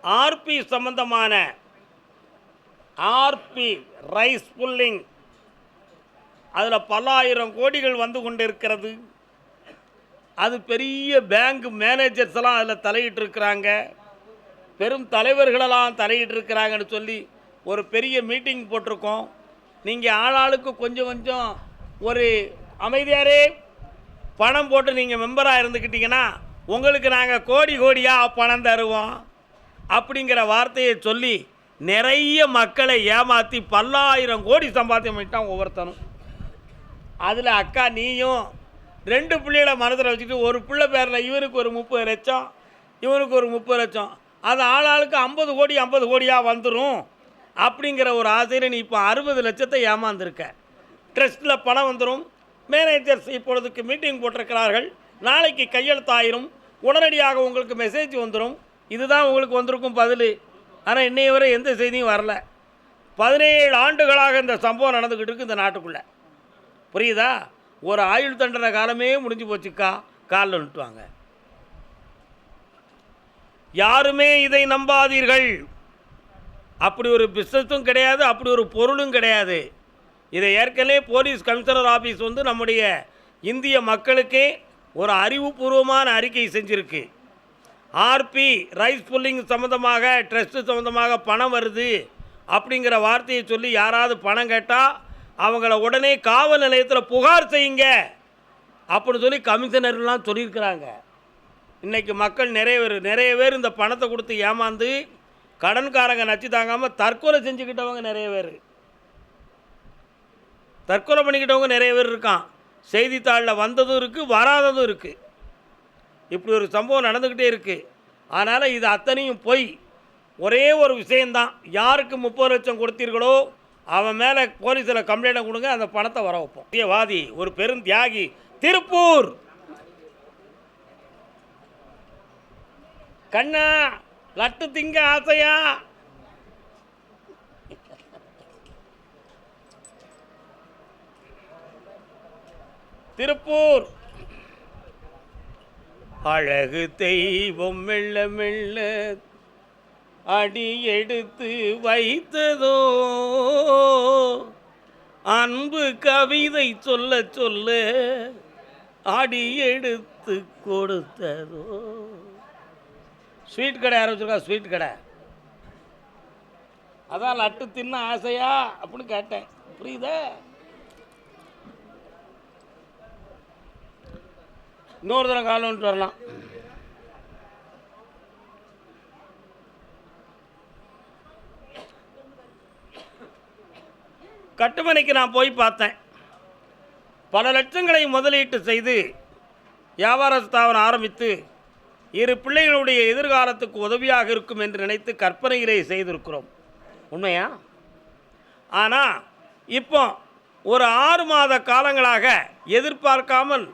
RB சம்பந்தமான RB rice pulling அதில் பல்லாயிரம் கோடிகள் வந்து கொண்டு இருக்கிறது. அது பெரிய பேங்க் மேனேஜர்ஸ் எல்லாம் அதில் தலையிட்டு இருக்கிறாங்க, பெரும் தலைவர்களெல்லாம் தலையிட்டு இருக்கிறாங்கன்னு சொல்லி ஒரு பெரிய மீட்டிங் போட்டிருக்கோம். நீங்கள் ஆளாளுக்கு கொஞ்சம் கொஞ்சம் ஒரு அமைதியாரே பணம் போட்டு நீங்கள் மெம்பராக இருந்துக்கிட்டீங்கன்னா உங்களுக்கு நாங்கள் கோடி கோடியாக பணம் தருவோம் அப்படிங்கிற வார்த்தையை சொல்லி நிறைய மக்களை ஏமாற்றி பல்லாயிரம் கோடி சம்பாத்தியம் பண்ணிட்டான் ஒவ்வொருத்தனும். அதில் அக்கா நீயும் 2 பிள்ளைகளை மனதில் வச்சுட்டு ஒரு பிள்ளை பேரில் இவருக்கு ஒரு 30 லட்சம் இவனுக்கு ஒரு 30 லட்சம், அது ஆளாளுக்கு 50 கோடி 50 கோடியாக வந்துடும் அப்படிங்கிற ஒரு ஆசையில் நீ இப்போ 60 லட்சத்தை ஏமாந்துருக்க. ட்ரஸ்ட்டில் பணம் வந்துடும். மேனேஜர்ஸ் இப்பொழுதுக்கு மீட்டிங் போட்டிருக்கிறார்கள், நாளைக்கு கையெழுத்தாயிரும், உடனடியாக உங்களுக்கு மெசேஜ் வந்துடும். இதுதான் உங்களுக்கு வந்திருக்கும் பதில். ஆனால் இன்னைய வரை எந்த செய்தியும் வரல. 17 ஆண்டுகளாக இந்த சம்பவம் நடந்துக்கிட்டு இருக்கு இந்த நாட்டுக்குள்ளே. புரியுதா? ஒரு ஆயுள் தண்டனை காலமே முடிஞ்சு போச்சுக்கா, காலில் நிட்டுவாங்க. யாருமே இதை நம்பாதீர்கள். அப்படி ஒரு பிஸ்னஸும் கிடையாது, அப்படி ஒரு பொருளும் கிடையாது. இதை ஏற்கனவே போலீஸ் கமிஷனர் ஆஃபீஸ் வந்து நம்முடைய இந்திய மக்களுக்கே ஒரு அறிவுபூர்வமான அறிக்கை செஞ்சுருக்கு. ஆர்பி ரைஸ் புல்லிங் சம்மந்தமாக ட்ரஸ்ட்டு சம்மந்தமாக பணம் வருது அப்படிங்கிற வார்த்தையை சொல்லி யாராவது பணம் கேட்டால் அவங்கள உடனே காவல் நிலையத்தில் புகார் செய்யுங்க அப்படின்னு சொல்லி கமிஷனர்லாம் சொல்லியிருக்கிறாங்க. இன்றைக்கி மக்கள் நிறைய பேர் இந்த பணத்தை கொடுத்து ஏமாந்து கடன்காரங்க நச்சு தாங்காமல் தற்கொலை செஞ்சுக்கிட்டவங்க நிறைய பேர், தற்கொலை பண்ணிக்கிட்டவங்க நிறைய பேர் இருக்கான். செய்தித்தாளில் வந்ததும் இருக்குது, வராததும் இருக்குது. இப்படி ஒரு சம்பவம் நடந்துக்கிட்டே இருக்குது. அதனால் இது அத்தனையும் போய் ஒரே ஒரு விஷயந்தான், யாருக்கு 30 லட்சம் கொடுத்தீர்களோ அவன் மேலே போலீஸில் கம்ப்ளைண்ட்டை கொடுங்க, அந்த பணத்தை வர வைப்போம். வாதி ஒரு பெரும் தியாகி, திருப்பூர் கண்ணா லட்டு திங்க ஆசையா, திருப்பூர் அழகு தெய்வம் மெல்ல மெல்ல அடி எடுத்து வைத்ததோ, அன்பு கவிதை சொல்ல சொல்ல அடி எடுத்து கொடுத்ததோ. ஸ்வீட் கடை ஆரம்பிச்சிருக்கா, ஸ்வீட் கடை. அதான் லட்டு தின்ன ஆசையா அப்படின்னு கேட்டேன். புரியுதா? இன்னொரு தடவை காலம் வந்துட்டு வரலாம். கட்டுமனைக்கு நான் போய் பார்த்தேன். பல லட்சங்களை முதலீட்டு செய்து வியாபார ஸ்தாபனம் ஆரம்பித்து 2 பிள்ளைகளுடைய எதிர்காலத்துக்கு உதவியாக இருக்கும் என்று நினைத்து கற்பனையிலே செய்திருக்கிறோம். உண்மையா? ஆனால் இப்போ ஒரு 6 மாத காலங்களாக எதிர்பார்க்காமல்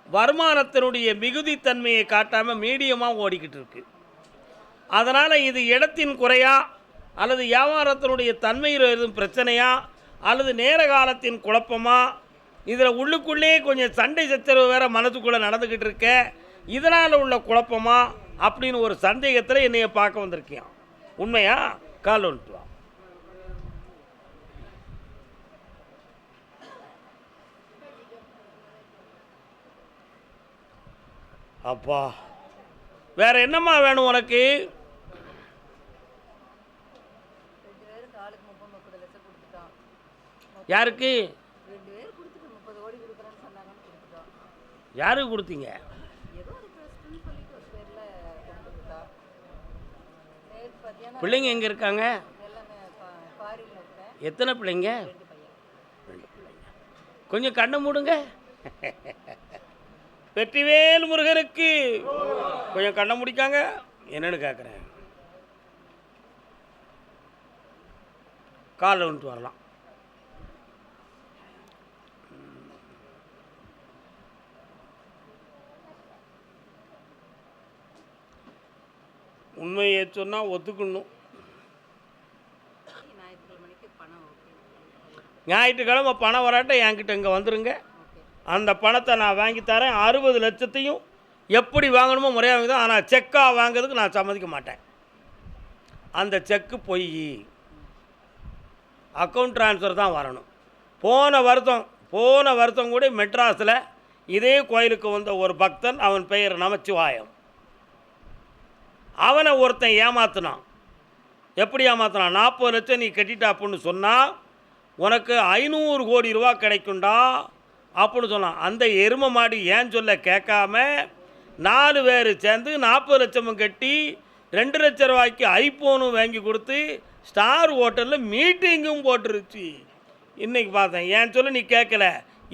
வருமானத்தினுடைய மிகுதித்தன்மையை காட்டாமல் மீடியமாக ஓடிக்கிட்டு இருக்கு. அதனால் இது இடத்தின் குறையா அல்லது வியாபாரத்தினுடைய தன்மையில் எதுவும் பிரச்சனையா அல்லது நேர காலத்தின் குழப்பமா, இதில் உள்ளுக்குள்ளே கொஞ்சம் சண்டை சச்சரவு வேறு மனதுக்குள்ளே நடந்துக்கிட்டு இருக்க, இதனால் உள்ள குழப்பமா அப்படின்னு ஒரு சந்தேகத்தில் என்னைய பார்க்க வந்திருக்கேன். உண்மையா? கால் வந்துட்டு வா. அப்பா வேற என்னம்மா வேணும் உனக்கு? யாருக்கு யாருக்கு கொடுத்தீங்க? பிள்ளைங்க எங்கே இருக்காங்க? எத்தனை பிள்ளைங்க? 2 பிள்ளைங்க. கொஞ்சம் கண்ணை மூடுங்க. வெற்றிவேல் முருகனுக்கு கொஞ்சம் கண்ணை முடிக்காங்க. என்னன்னு கேட்குறேன். காலில் வந்துட்டு வரலாம். உண்மையை சொன்னால் ஒத்துக்கணும். ஞாயிற்றுக்கிழமை பணம் வராட்ட என்கிட்ட இங்கே வந்துடுங்க. அந்த பணத்தை நான் வாங்கி தரேன். 60 லட்சத்தையும் எப்படி வாங்கணுமோ முறையாக வாங்கி தான். ஆனால் செக்காக வாங்கிறதுக்கு நான் சம்மதிக்க மாட்டேன். அந்த செக்கு பொய், அக்கௌண்ட் ட்ரான்ஸ்ஃபர் தான் வரணும். போன வருஷம் கூட மெட்ராஸில் இதே கோயிலுக்கு வந்த ஒரு பக்தன், அவன் பெயர் நமச்சிவாயம், அவனை ஒருத்தன் ஏமாத்தினான். எப்படி ஏமாத்தினான்? 40 லட்சம் நீ கட்டிட்டாப்புன்னு சொன்னால் உனக்கு 500 கோடி ரூபா கிடைக்கும்டா அப்படின்னு சொன்னான். அந்த எருமை மாடு ஏன் சொல்ல கேட்காம 4 பேர் சேர்ந்து 40 லட்சமும் கட்டி 2 லட்ச ரூபாய்க்கு ஐஃபோனும் வாங்கி கொடுத்து ஸ்டார் ஹோட்டலில் மீட்டிங்கும் போட்டுருச்சு. இன்றைக்கி பார்த்தேன். ஏன் சொல்ல நீ கேட்கல,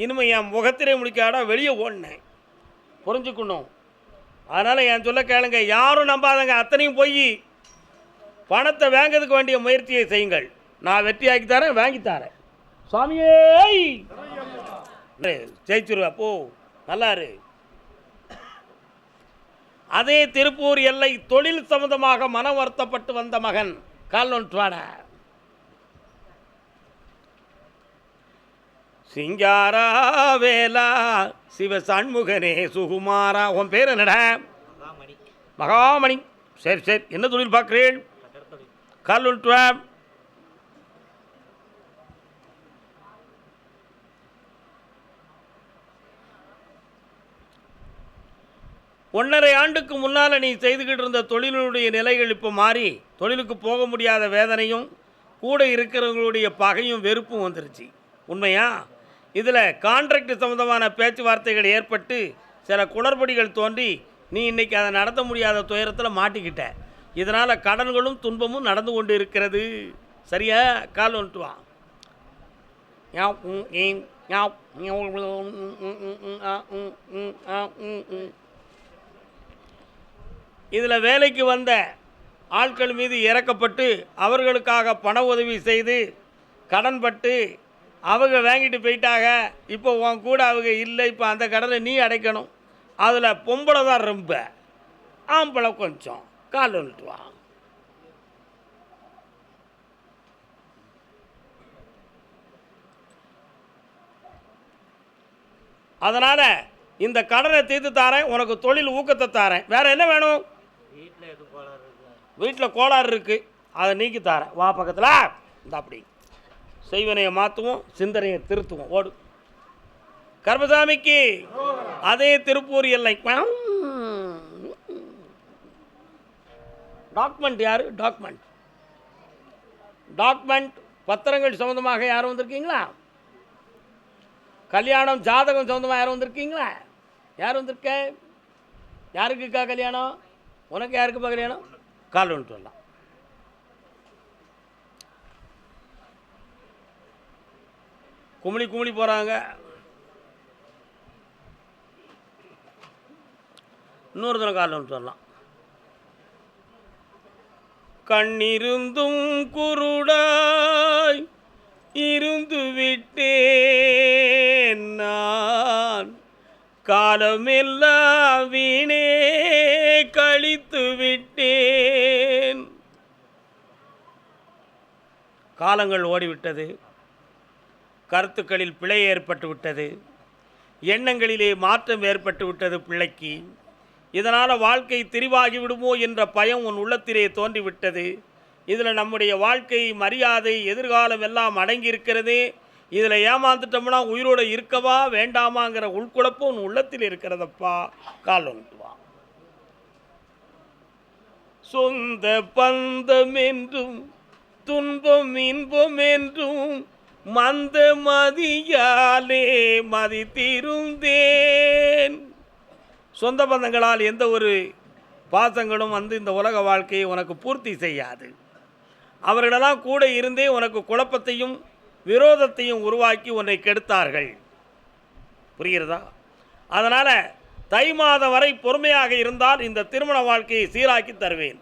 இனிமேல் என் முகத்திலே முடிக்காடா வெளியே ஓடினேன். புரிஞ்சுக்கணும். அதனால் என் சொல்ல கேளுங்க, யாரும் நம்பாதங்க, அத்தனையும் போய் பணத்தை வாங்கிறதுக்கு வேண்டிய முயற்சியை செய்யுங்கள். நான் வெற்றியாக்கி தரேன், வாங்கி தரேன். சுவாமியே ஜெயிச்சுருவா, போ நல்லாரு. அதே திருப்பூர் எல்லை தொழில் சம்பந்தமாக மனம் வருத்தப்பட்டு வந்த மகன் கால்நொன்றாட சிங்காரா வேலா சிவ சண்முகனே சுகுமாரா. உன் பேர் என்னடா? மகாமணி. சரி சரி, என்ன தொழில் பார்க்குறேன்? கால்நொன்றா. ஒன்றரை ஆண்டுக்கு முன்னால் நீ செய்துக்கிட்டு இருந்த தொழிலுடைய நிலைகள் இப்போ மாறி தொழிலுக்கு போக முடியாத வேதனையும் கூட இருக்கிறவங்களுடைய பகையும் வெறுப்பும் வந்துருச்சு. உண்மையா? இதில் கான்ட்ராக்ட் சம்மந்தமான பேச்சுவார்த்தைகள் ஏற்பட்டு சில குளறுபடிகள் தோன்றி நீ இன்றைக்கி அதை நடத்த முடியாத துயரத்தில் மாட்டிக்கிட்ட. இதனால் கடன்களும் துன்பமும் நடந்து கொண்டு இருக்கிறது. சரியா? கால் வந்துட்டு வா. இதில் வேலைக்கு வந்த ஆட்கள் மீது இறக்கப்பட்டு அவர்களுக்காக பண உதவி செய்து கடன்பட்டு அவங்க வாங்கிட்டு போயிட்டாங்க. இப்போ உன் கூட அவங்க இல்லை. இப்போ அந்த கடனை நீ அடைக்கணும். அதில் பொம்பளை தான் ரொம்ப, ஆம்பளை கொஞ்சம். கால் வந்துட்டு வா. அதனால் இந்த கடனை தீர்த்து தாரேன், உனக்கு தொழில் ஊக்கத்தை தாரேன். வேறு என்ன வேணும்? வீட்டில் கோளாறு இருக்குது, அதை நீக்கி தாரேன். வா பக்கத்தில். இந்த அப்படி செய்வனையை மாற்றுவோம், சிந்தனையை திருத்துவோம். ஓடு. கர்மசாமிக்கு அதே திருப்பூர் எல்லை. டாக்குமெண்ட் யார்? டாக்குமெண்ட் பத்திரங்கள் சம்மந்தமாக யாரும் வந்திருக்கீங்களா? கல்யாணம் ஜாதகம் சம்மந்தமாக யாரும் வந்திருக்கீங்களா? யார் வந்திருக்க? யாருக்குக்கா கல்யாணம்? உனக்கு யாருக்குப்பா கல்யாணம்? கால் வந்துட்டு வரலாம். குமிழி போகிறாங்க. இன்னொரு தினம் கால் வந்துட்டு வரலாம். கண்ணிருந்தும் குருடாய் இருந்து விட்டேன் நான், காலமெல்லாம் வீணே கழித்து விட்டேன். காலங்கள் ஓடிவிட்டது, கருத்துக்களில் பிழை ஏற்பட்டு விட்டது, எண்ணங்களிலே மாற்றம் ஏற்பட்டு விட்டது பிள்ளைக்கு. இதனால் வாழ்க்கை திரிவாகி விடுமோ என்ற பயம் உன் உள்ளத்திலே தோன்றிவிட்டது. இதில் நம்முடைய வாழ்க்கை, மரியாதை, எதிர்காலம் எல்லாம் அடங்கி இருக்கிறது. இதில் ஏமாந்துட்டோம்னா உயிரோடு இருக்கவா வேண்டாமாங்கிற உள்குழப்பம் உன் உள்ளத்தில் இருக்கிறதப்பா. கால் வந்துட்டு வா. சொந்த பந்தம் என்றும் துன்பம் இன்பம் என்றும் மந்த மதியாலே மதித்திருந்தேன். சொந்த பந்தங்களால் எந்த ஒரு பாசங்களும் இந்த உலக வாழ்க்கையை உனக்கு பூர்த்தி செய்யாது. அவர்களெல்லாம் கூட இருந்தே உனக்கு குழப்பத்தையும் விரோதத்தையும் உருவாக்கி உன்னை கெடுத்தார்கள். புரிகிறதா? அதனால் தை மாதம் வரை பொறுமையாக இருந்தால் இந்த திருமண வாழ்க்கையை சீராக்கி தருவேன்.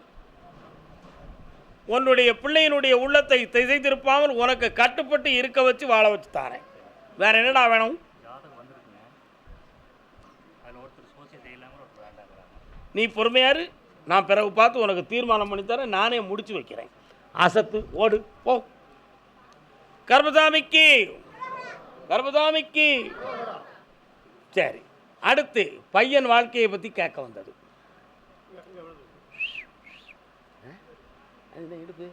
உன்னுடைய பிள்ளையினுடைய உள்ளத்தை திசை திருப்பாமல் உனக்கு கட்டுப்பட்டு இருக்க வச்சு வாழ வச்சு தாரேன். வேற என்னடா வேணும்? நீ பொறுமையாரு, நான் பிறகு பார்த்து உனக்கு தீர்மானம் பண்ணித்தரேன். நானே முடிச்சு வைக்கிறேன். அசத்து, ஓடு, போ. கர்மசாமிக்கு சரி. அடுத்து பையன் வாழ்க்கையை பற்றி கேட்க வந்தது. இடுப்பு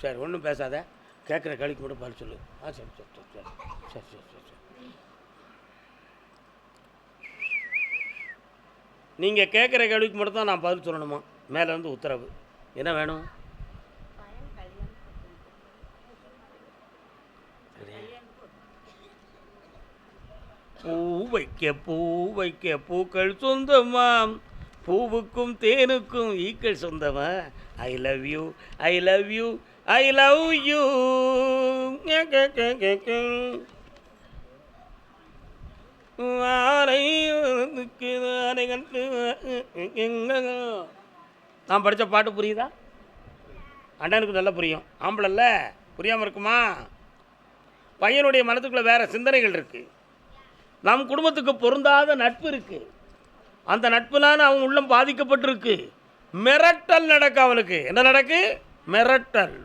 சரி ஒன்றும் பேசாத, கேட்குற கேள்விக்கு மட்டும் பதில் சொல்லு. சரி சரி சரி சரி சரி சரி சரி சரி நீங்கள் கேட்குற கேள்விக்கு மட்டும் தான் நான் பதில் சொல்லணுமா? மேலேருந்து உத்தரவு. என்ன வேணும்? பூ வைக்க பூக்கள் சொந்தமாம், பூவுக்கும் தேனுக்கும் ஈக்கள் சொந்தமா. I love you I love you I love you. நான் படித்த பாட்டு புரியுதா? அண்ணனுக்கு நல்லா புரியும். ஆம்பளல்ல புரியாமல் இருக்குமா? பையனுடைய மனத்துக்குள்ளே வேறு சிந்தனைகள் இருக்குது. நம் குடும்பத்துக்கு பொருந்தாத நட்பு இருக்குது. அந்த நட்புலான அவன் உள்ளம் பாதிக்கப்பட்டிருக்கு. மிரட்டல் நடக்கு. அவனுக்கு என்ன நடக்கு? மிரட்டல்.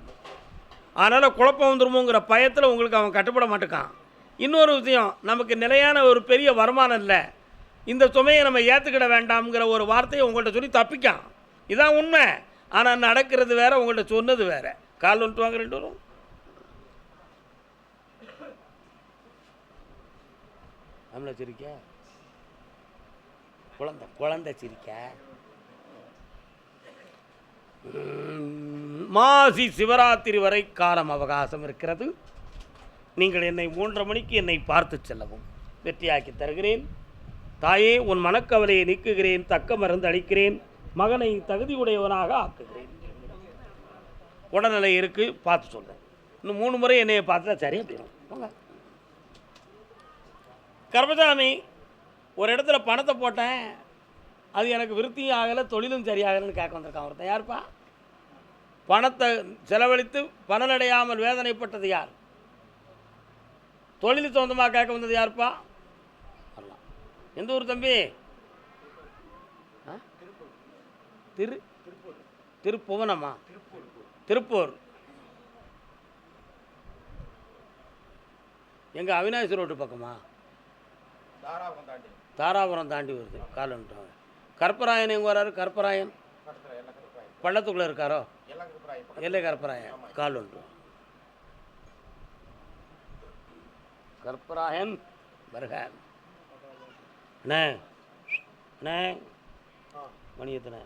அதனால் குழப்பம் வந்துருமோங்கிற பயத்தில் உங்களுக்கு அவன் கட்டுப்பட மாட்டேக்கான். இன்னொரு விஷயம், நமக்கு நிலையான ஒரு பெரிய வருமானம் இல்லை, இந்த சுமையை நம்ம ஏற்றுக்கிட வேண்டாம்ங்கிற ஒரு வார்த்தையை உங்கள்கிட்ட சொல்லி தப்பிக்கான். இதான் உண்மை. ஆனால் நடக்கிறது வேறு, உங்கள்கிட்ட சொன்னது வேறு. கால் வந்துட்டு வாங்க ரெண்டு வரும். நம்மளை சிரிக்க குழந்தை சிரிக்க. மாசி சிவராத்திரி வரை காலம் அவகாசம் இருக்கிறது. நீங்கள் என்னை 3:30 மணிக்கு என்னை பார்த்து செல்லவும். வெற்றியாக்கி தருகிறேன். தாயே, உன் மனக்கவலையை நீக்குகிறேன், தக்க மருந்து அளிக்கிறேன், மகனை தகுதியுடையவனாக ஆக்குகிறேன். உடல்நிலை இருக்குது, பார்த்து சொல்கிறேன். இன்னும் 3 முறை என்னையை பார்த்தா சரியாக போயிடும். கர்மசாமி, ஒரு இடத்துல பணத்தை போட்டேன், அது எனக்கு விருத்தியும் ஆகலை, தொழிலும் சரியாகலைன்னு கேட்க வந்திருக்கான் ஒருத்தன். யாருப்பா? பணத்தை செலவழித்து பலனடையாமல் வேதனைப்பட்டது யார்? தொழில் சொந்தமாக கேட்க வந்தது யாருப்பா? வரலாம். எந்த ஊர் தம்பி? திருப்புவனமா? திருப்பூர். எங்கள் அவினாசி ரோட்டு பக்கமா? தாராபுரம் தாண்டி வருது. காலன்றாங்க. கற்பராயன் எங்கே வராரு? கற்பராயன் பள்ளத்துக்குள்ளே இருக்காரோ? எல்லை கற்பராயன். கால் ஒன்று. கற்பராயன் வருக. அண்ணே அண்ணே, மணி எத்தனை?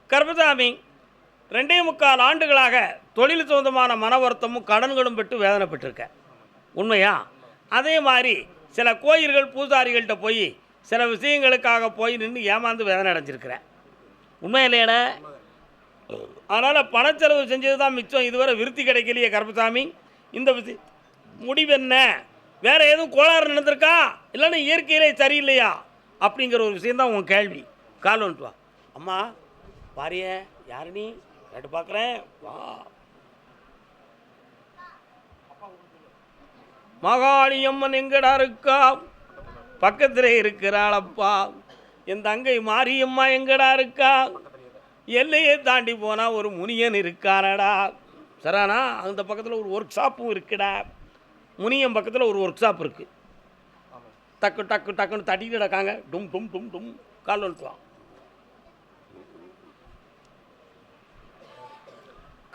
கர்மசாமி 2.25 ஆண்டுகளாக தொழில் சொந்தமான மன வருத்தமும் கடன்களும் பெற்று வேதனைப்பட்டிருக்க. உண்மையா? அதே மாதிரி சில கோயில்கள் பூசாரிகள்கிட்ட போய் சில விஷயங்களுக்காக போய் நின்று ஏமாந்து வேதனை அடைஞ்சிருக்கிறேன். உண்மை இல்லையானே? அதனால் பணச்செலவு செஞ்சது தான் மிச்சம். இதுவரை விருத்தி கிடைக்கலையே கருப்பசாமி. இந்த விஷயம் முடிவு என்ன? வேறு எதுவும் கோளாறு நடந்திருக்கா, இல்லைன்னா இயற்கையிலே சரியில்லையா அப்படிங்கிற ஒரு விஷயந்தான் உன் கேள்வி. கால் வந்துட்டு வா. அம்மா பாரிய, யாரு நீ? கேட்டு பார்க்குறேன், வா. மகாளியம்மன் எங்கடா இருக்கா? பக்கத்தில் இருக்கிறாளப்பா. என் தங்கை மாரியம்மா எங்கடா இருக்கா? எல்லையே தாண்டி போனால் ஒரு முனியன் இருக்கானடா. சரானா, அந்த பக்கத்தில் ஒரு ஒர்க் ஷாப்பும் இருக்குடா. முனியன் பக்கத்தில் ஒரு ஒர்க் ஷாப் இருக்குது. டக்கு டக்கு டக்குன்னு தட்டிட்டு கிடக்காங்க. டும் டும் டும் டும். கால் வந்துட்டுவான்.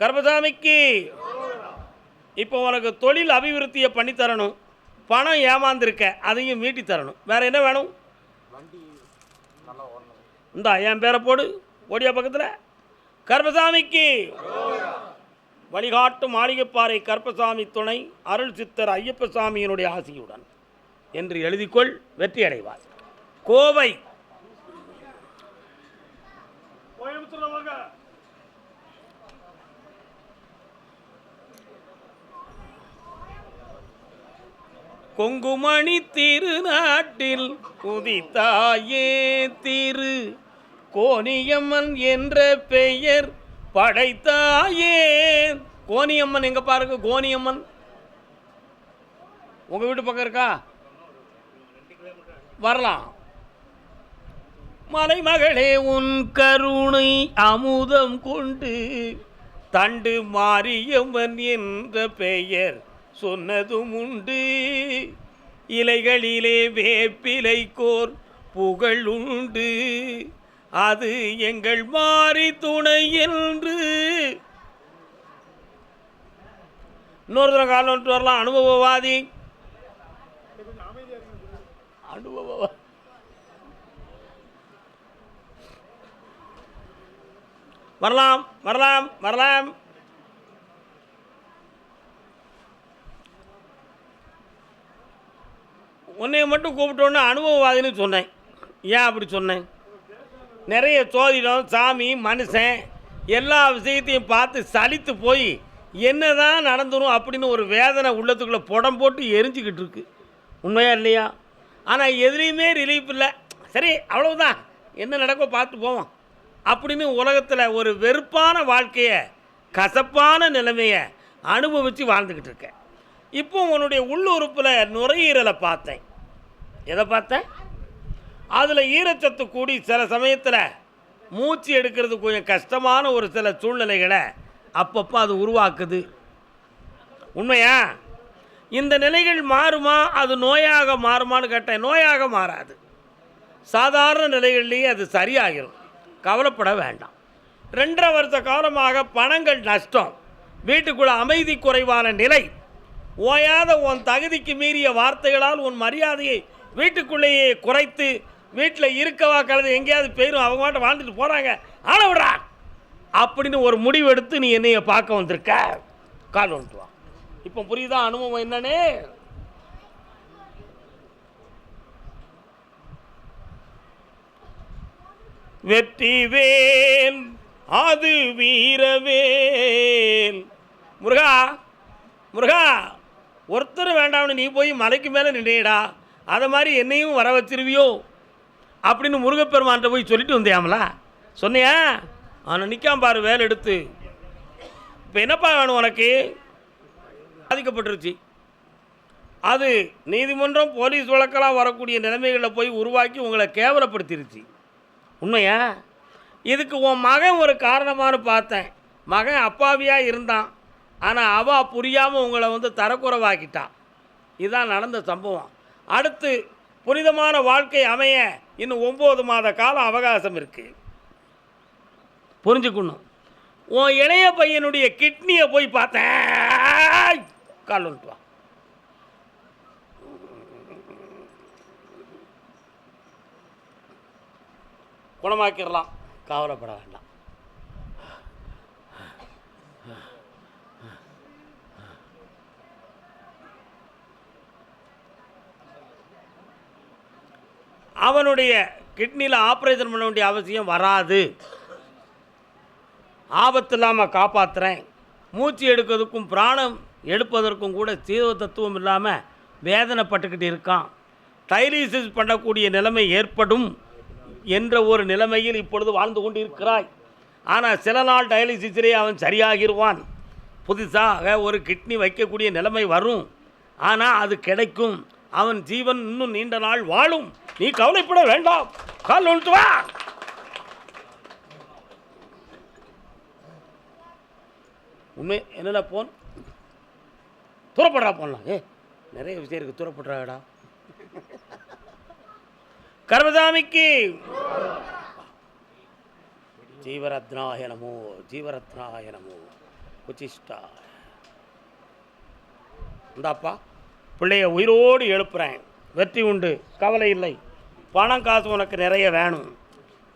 கர்மசாமிக்கு இப்போ உனக்கு தொழில் அபிவிருத்தியை பண்ணித்தரணும். பணம் ஏமாந்துருக்க, அதையும் மீட்டி தரணும். வேறு என்ன வேணும்? இந்தா என் பேரை போடு, ஓடியா பக்கத்தில். கர்மசாமிக்கு வழிகாட்டு மாளிகைப்பாறை கருப்பசாமி துணை அருள் சித்தர் ஐயப்பசாமியினுடைய ஆசியுடன் என்று எழுதிக்கொள். வெற்றி அடைவார். கோவை கொங்குமணி திருநாட்டில் உதித்தாயே திரு கோணியம்மன் என்ற பெயர் படைத்தாயே. கோணியம்மன் எங்க பாருங்க. கோணியம்மன் உங்க வீட்டு பக்கம் இருக்கா? வரலாம். மலைமகளே உன் கருணை அமுதம் கொண்டு தண்டு மாரியம்மன் என்ற பெயர் சொன்னதும் உண்டு. இலைகளிலே வேப்பிலை கோர் புகழுண்டு, அது எங்கள் மாறி துணை என்று. இன்னொரு தடவை காலம் விட்டு வரலாம். அனுபவவாதி அனுபவவாதி வரலாம் வரலாம் வரலாம். உன்னைய மட்டும் கூப்பிட்டோன்னு அனுபவவாதின்னு சொன்னேன். ஏன் அப்படி சொன்னேன்? நிறைய சோதிடம், சாமி, மனுஷன் எல்லா விஷயத்தையும் பார்த்து சலித்து போய் என்னதான் நடந்துடும் அப்படின்னு ஒரு வேதனை உள்ளத்துக்குள்ளே புடம் போட்டு எரிஞ்சிக்கிட்டு இருக்கு. உண்மையா இல்லையா? ஆனால் எதுலேயுமே ரிலீஃப் இல்லை. சரி அவ்வளவுதான், என்ன நடக்கோ பார்த்து போவோம் அப்படின்னு உலகத்தில் ஒரு வெறுப்பான வாழ்க்கையை, கசப்பான நிலைமையை அனுபவித்து வாழ்ந்துக்கிட்டு இருக்கேன். இப்போ உன்னுடைய உள்ளுறுப்பில் நுரையீரலை பார்த்தேன். எதை பார்த்தேன்? அதில் ஈரச்சத்து கூடி சில சமயத்தில் மூச்சு எடுக்கிறது கொஞ்சம் கஷ்டமான ஒரு சில சூழ்நிலைகளை அப்பப்போ அது உருவாக்குது. உண்மையா? இந்த நிலைகள் மாறுமா? அது நோயாக மாறுமான்னு கேட்டேன். நோயாக மாறாது. சாதாரண நிலைகள்லேயே அது சரியாகிடும். கவலைப்பட வேண்டாம். 2.5 வருஷ காலமாக பணங்கள் நஷ்டம், வீட்டுக்குள்ள அமைதி குறைவான நிலை, ஓயாத உன் தகுதிக்கு மீறிய வார்த்தைகளால் உன் மரியாதையை வீட்டுக்குள்ளேயே குறைத்து, வீட்டில் இருக்கவா கலந்து எங்கேயாவது போயிடும், அவங்க மாட்ட வாழ்ந்துட்டு போகிறாங்க, ஆள விடுறா அப்படின்னு ஒரு முடிவு எடுத்து நீ என்னைய பார்க்க வந்திருக்க. கால் வந்துட்டு வா. இப்போ புரியுதா அனுபவம் என்னன்னு? வெற்றிவேல் அது வீரவேல். முருகா முருகா, ஒருத்தர் வேண்டாம்னு நீ போய் மலைக்கு மேலே நின்றுடா, அதை மாதிரி என்னையும் வர வச்சிருவியோ அப்படின்னு முருகப்பெருமான்கிட்ட போய் சொல்லிட்டு வந்தியாமலா? சொன்னியா? அவனை நிற்காம பாரு வேலை எடுத்து. இப்போ என்னப்பா வேணும் உனக்கு? பாதிக்கப்பட்டுருச்சு. அது நீதிமன்றம், போலீஸ் வழக்கெல்லாம் வரக்கூடிய நிலைமைகளில் போய் உருவாக்கி உங்களை கேவலப்படுத்திருச்சு. உண்மையா? இதுக்கு உன் மகன் ஒரு காரணமானு பார்த்தேன். மகன் அப்பாவியாக இருந்தான், ஆனால் அவள் புரியாமல் உங்களை தரக்குறைவாக்கிட்டான். இதுதான் நடந்த சம்பவம். அடுத்து புனிதமான வாழ்க்கை அமைய இன்னும் 9 மாத காலம் அவகாசம் இருக்குது. புரிஞ்சுக்கணும். உன் இளைய பையனுடைய கிட்னியை போய் பார்த்தேன். கால் வந்துட்டு வா. குணமாக்கிடலாம், கவலைப்பட வேண்டாம். அவனுடைய கிட்னியில் ஆப்ரேஷன் பண்ண வேண்டிய அவசியம் வராது. ஆபத்து இல்லாமல் காப்பாற்றுறேன். மூச்சு எடுக்கிறதுக்கும் பிராணம் எடுப்பதற்கும் கூட ஜீவ தத்துவம் இல்லாமல் வேதனைப்பட்டுக்கிட்டு இருக்கான். டைலிசிஸ் பண்ணக்கூடிய நிலைமை ஏற்படும் என்ற ஒரு நிலைமையில் இப்பொழுது வாழ்ந்து கொண்டு இருக்கிறாய். ஆனால் சில நாள் டயாலிசிஸிலே அவன் சரியாகிடுவான். புதுசாக ஒரு கிட்னி வைக்கக்கூடிய நிலைமை வரும். ஆனால் அது கிடைக்கும். அவன் ஜீவன் இன்னும் நீண்ட நாள் வாழும். நீ கவலைப்பட வேண்டாம். கால் ஒழுத்து வா. உண்மை என்னடா போன் தூரப்படுறா போனலாம். நிறைய விஷயம் இருக்குது, தூரப்படுறாடா. கர்மசாமிக்கு ஜீவரத்னாய நமோ, ஜீவரத்னாய நமோ, உச்சிஷ்டா. இந்தாப்பா பிள்ளைய உயிரோடு எழுப்புறேன். வெற்றி உண்டு, கவலை இல்லை. பணம் காசு உனக்கு நிறைய வேணும்.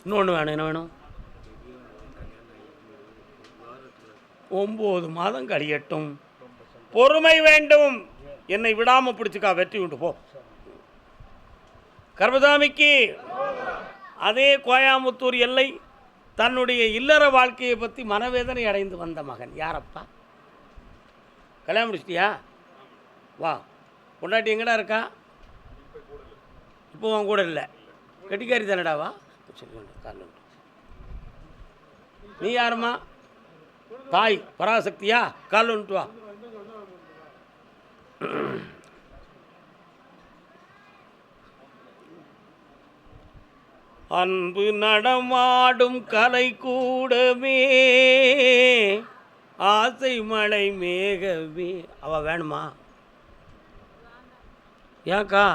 இன்னொன்று வேணும். என்ன வேணும்? 9 மாதம் கழியட்டும், பொறுமை வேண்டும். என்னை விடாமல் பிடிச்சிக்கா. வெற்றி உண்டு போ. கர்மசாமிக்கு அதே கோயம்புத்தூர் எல்லை தன்னுடைய இல்லற வாழ்க்கையை பற்றி மனவேதனை அடைந்து வந்த மகன் யாரப்பா? கல்யாணம் முடிச்சிட்டியா? வா. பொண்டாட்டி எங்கடா இருக்கா? இப்போ உன் கூட இல்லை, கட்டிக்காரி தானடாவா? சரி, நீ யாருமா? தாய் பராசக்தியா? கால் வந்துட்டு வா. அன்பு நடமாடும் கலை கூடமே, ஆசை மழை மேகமே. அவ வேணுமா? ஏக்கா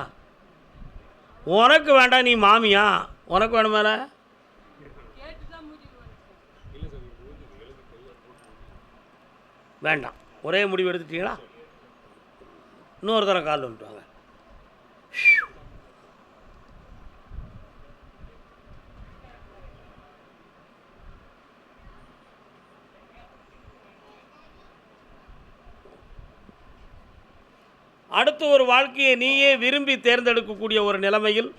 உனக்கு வேண்டாம், நீ மாமியா, உனக்கு வேணுமேல வேண்டாம். ஒரே முடிவு எடுத்துட்டீங்களா? இன்னொரு தரம் கால் வந்துட்டுவாங்க. அடுத்து ஒரு வாழ்க்கையை நீயே விரும்பி தேர்ந்தெடுக்கக்கூடிய ஒரு நிலைமையில்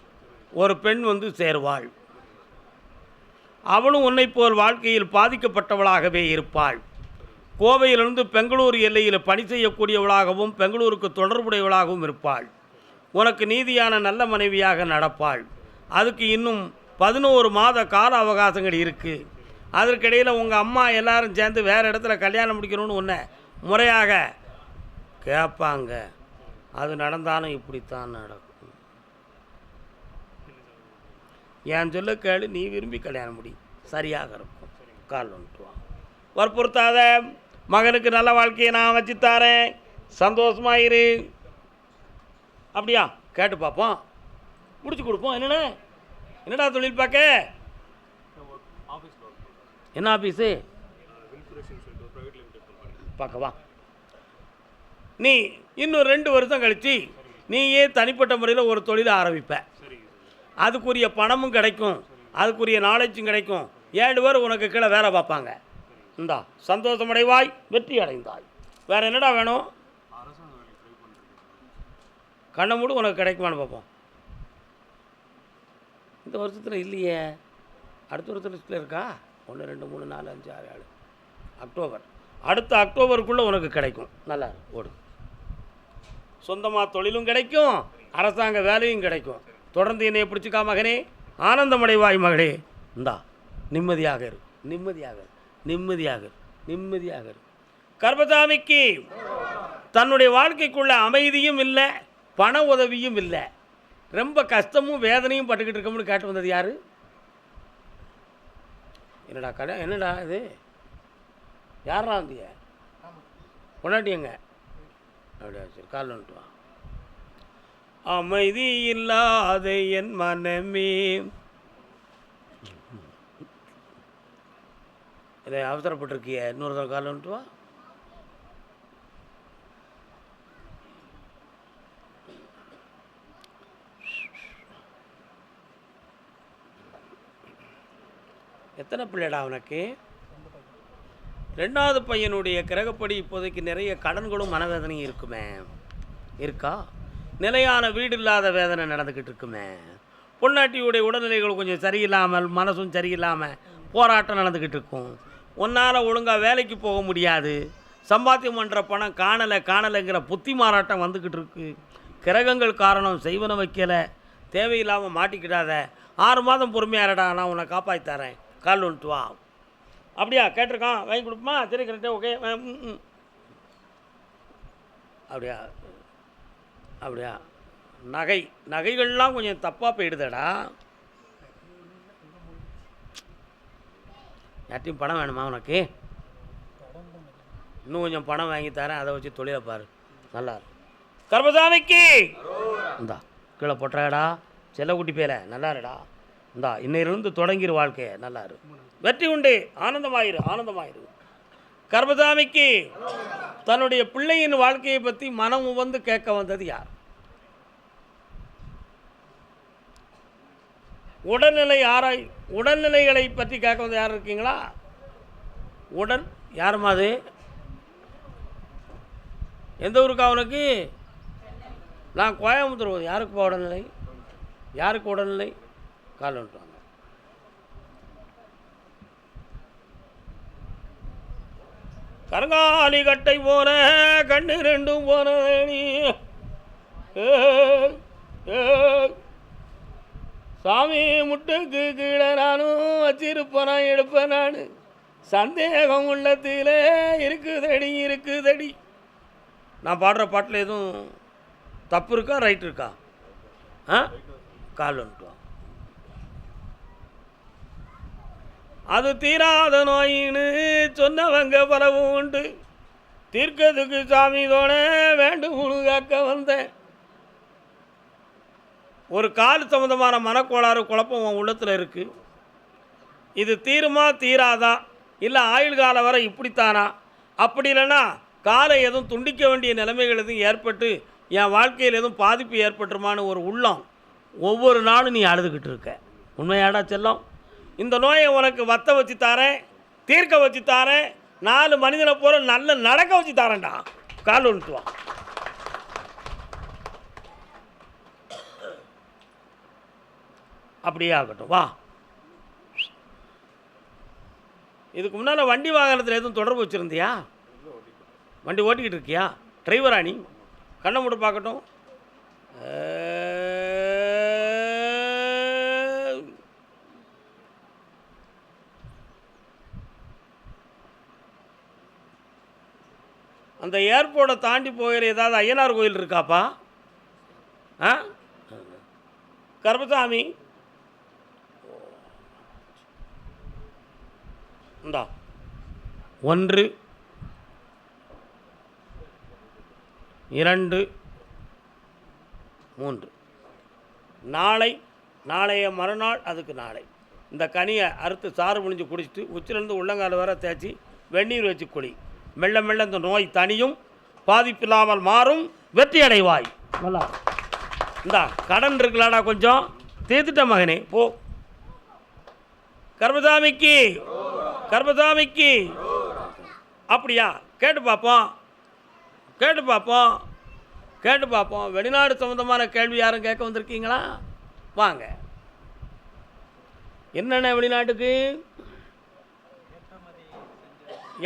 ஒரு பெண் வந்து சேர்வாள். அவளும் உன்னை போல் வாழ்க்கையில் பாதிக்கப்பட்டவளாகவே இருப்பாள். கோவையிலிருந்து பெங்களூர் எல்லையில் பணி செய்யக்கூடியவளாகவும் பெங்களூருக்கு தொடர்புடையவளாகவும் இருப்பாள். உனக்கு நீதியான நல்ல மனைவியாக நடப்பாள். அதுக்கு இன்னும் 11 மாத கால அவகாசங்கள் இருக்குது. அதற்கிடையில் உங்கள் அம்மா எல்லாரும் சேர்ந்து வேறு இடத்துல கல்யாணம் முடிக்கணும்னு ஒன்று முறையாக கேட்பாங்க. அது நடந்தாலும் இப்படித்தான் நடக்கும். என் சொல்ல கேளு, நீ விரும்பி கல்யாணம் முடி, சரியாக இருக்கும். கால் வந்துட்டுவான். வற்புறுத்தாத, மகனுக்கு நல்ல வாழ்க்கையை நான் வச்சுத்தாரேன், சந்தோஷமாயிரு. அப்படியா? கேட்டு பார்ப்போம், முடிச்சு கொடுப்போம். என்னடா தொழில் பார்க்க? என்ன ஆஃபீஸு பார்க்கவா? நீ இன்னும் 2 வருஷம் கழித்து நீயே தனிப்பட்ட முறையில் ஒரு தொழிலை ஆரம்பிப்ப. அதுக்குரிய பணமும் கிடைக்கும், அதுக்குரிய நாலேஜும் கிடைக்கும். 7 பேர் உனக்கு கீழே வேலை பார்ப்பாங்க. இந்தா சந்தோஷமடைவாய், வெற்றி அடைந்தாய். வேறு என்னடா வேணும்? கண்ணை மூடு, உனக்கு கிடைக்குமான்னு பார்ப்போம். இந்த வருஷத்தில் இல்லையே, அடுத்த வருஷத்தில் லிஸ்ட்டில் இருக்கா? 1 2 3 4 5 6 7 அக்டோபர். அடுத்த அக்டோபருக்குள்ளே உனக்கு கிடைக்கும். நல்லா ஓடு. சொந்தமாக தொழிலும் கிடைக்கும், அரசாங்க வேலையும் கிடைக்கும். தொடர்ந்து என்னை பிடிச்சிக்கா மகனே, ஆனந்தமடைவாய் மகளே. இந்தா நிம்மதியாக இரு, நிம்மதியாக இரு, நிம்மதியாக இரு, நிம்மதியாக இரு. கர்பசாமிக்கு தன்னுடைய வாழ்க்கைக்குள்ள அமைதியும் இல்லை, பண உதவியும் இல்லை, ரொம்ப கஷ்டமும் வேதனையும் பட்டுக்கிட்டு இருக்கோம்னு கேட்டு வந்தது யார்? என்னடா கடை, என்னடா இது, யாரா இருந்திய? கொண்டாட்டியங்க அப்படியா? சரி, கால் வந்துட்டு வா. அமைதி இல்லாத என் மனமே, இதை அவசரப்பட்டிருக்கிய, இன்னொரு தடவை கால் வந்துட்டு வா. எத்தனை பிள்ளைடா அவனுக்கு? 2வது பையனுடைய கிரகப்படி இப்போதைக்கு நிறைய கடன்களும் மனவேதனையும் இருக்குமே. இருக்கா? நிலையான வீடு இல்லாத வேதனை நடந்துக்கிட்டு இருக்குமே. பொன்னாட்டியுடைய உடல்நிலைகள் கொஞ்சம் சரியில்லாமல், மனசும் சரியில்லாமல் போராட்டம் நடந்துக்கிட்டு இருக்கும். உன்னால் ஒழுங்காக வேலைக்கு போக முடியாது. சம்பாத்தியம் பண்ணுற பணம் காணலைங்கிற புத்தி மாறாட்டம் வந்துக்கிட்டு இருக்கு. கிரகங்கள் காரணம், செய்வன வைக்கலை, தேவையில்லாமல் மாட்டிக்கிடாத. 6 மாதம் பொறுமையாரடா, நான் உன்னை காப்பாற்றி தரேன். கால் வந்துட்டு வா. அப்படியா? கேட்டிருக்கான், வாங்கி கொடுப்போமா? சரி, கரெக்டாக, ஓகே. அப்படியா? அப்படியா? நகைகள்லாம் கொஞ்சம் தப்பாக போயிடுதடா. யார்ட்டையும் பணம் வேணுமா உனக்கு? இன்னும் கொஞ்சம் பணம் வாங்கி தரேன், அதை வச்சு தொழிலை பாரு, நல்லா இருக்கும். கர்பசாமிக்கு இந்தா கீழே போட்டுறாடா, செல்லக்குட்டி பேர, நல்லா இருடா. இந்தா இன்னையிலிருந்து தொடங்கிற வாழ்க்கையை, நல்லா இரு, வெற்றி உண்டு, ஆனந்தமாயிரு, ஆனந்தமாயிரு. கர்பசாமிக்கு தன்னுடைய பிள்ளையின் வாழ்க்கையை பற்றி மனம் வந்து கேட்க வந்தது யார்? உடல்நிலைகளை பற்றி கேட்க வந்து யார் இருக்கீங்களா? யாருமா அது? எந்த ஊருக்கா அவனுக்கு? நான் கோயம்புத்தூர். யாருக்குப்பா உடல்நிலை? யாருக்கு உடல்நிலை? கால் வந்துட்டு. கருங்காலி கட்டை போன கண்ணு 2 போன நீ சாமி முட்டுக்கு கீழே நானும் வச்சிருப்பேன், எடுப்பேன் நான். சந்தேகம் உள்ளத்தில் இருக்குதடி. நான் பாடுற பாட்டில் எதுவும் தப்பு இருக்கா, ரைட் இருக்கா? கால் வந்துட்டோம். அது தீராத நோயின்னு சொன்னவங்க பலவும் உண்டு. தீர்க்கதுக்கு சாமி தோண வேண்டும் காக்க வந்தேன். ஒரு கால் சம்மந்தமான மனக்கோளாறு குழப்பம் உன் உள்ளத்தில் இருக்குது. இது தீருமா தீராதா, இல்லை ஆயுள் காலம் வரை இப்படித்தானா, அப்படி இல்லைன்னா காலை எதுவும் துண்டிக்க வேண்டிய நிலைமைகள் எதுவும் ஏற்பட்டு என் வாழ்க்கையில் எதுவும் பாதிப்பு ஏற்பட்டுருமான்னு ஒரு உள்ளம் ஒவ்வொரு நாளும் நீ அழுதுகிட்டு இருக்க. உண்மையாடா செல்லம்? இந்த நோயை உனக்கு வத்த வச்சு தாரேன், தீர்க்க வச்சு தாரேன், 4 மனிதனை போகிற நல்ல நடக்க வச்சு தாரேன்டா. கால் ஒன்றுட்டு வா. அப்படியே ஆகட்டும், வா. இதுக்கு முன்னால் வண்டி வாகனத்தில் எதுவும் தொடர்பு வச்சுருந்தியா? வண்டி ஓட்டிக்கிட்டு இருக்கியா? டிரைவரா நீ? கண்ணை மூட பார்க்கட்டும். அந்த ஏர்போர்ட்டை தாண்டி போகிற ஏதாவது ஐயனார் கோயில் இருக்காப்பா? ஆ, கருப்பசாமி இந்தா 1 2 3 நாளைய மறுநாள், அதுக்கு நாளை இந்த கனியை அறுத்து சாறு புழிஞ்சு குடிச்சிட்டு உச்சிலேருந்து உள்ளங்கால வர தேய்ச்சி வெந்நீர் வச்சு குடி. மெல்ல மெல்ல இந்த நோய் தனியும், பாதிப்பில்லாமல் மாறும், வெற்றி அடைவாய். நல்லா இந்தா கடன் இருக்கலாடா, கொஞ்சம் தீர்த்துட்ட மகனே, போ. கர்மசாமிக்கு கர்மசாமிக்கு. அப்படியா? கேட்டு பார்ப்போம், கேட்டு பார்ப்போம், கேட்டு பார்ப்போம். வெளிநாடு சம்மந்தமான கேள்வி யாரும் கேட்க வந்திருக்கீங்களா? வாங்க. என்னென்ன வெளிநாட்டுக்கு?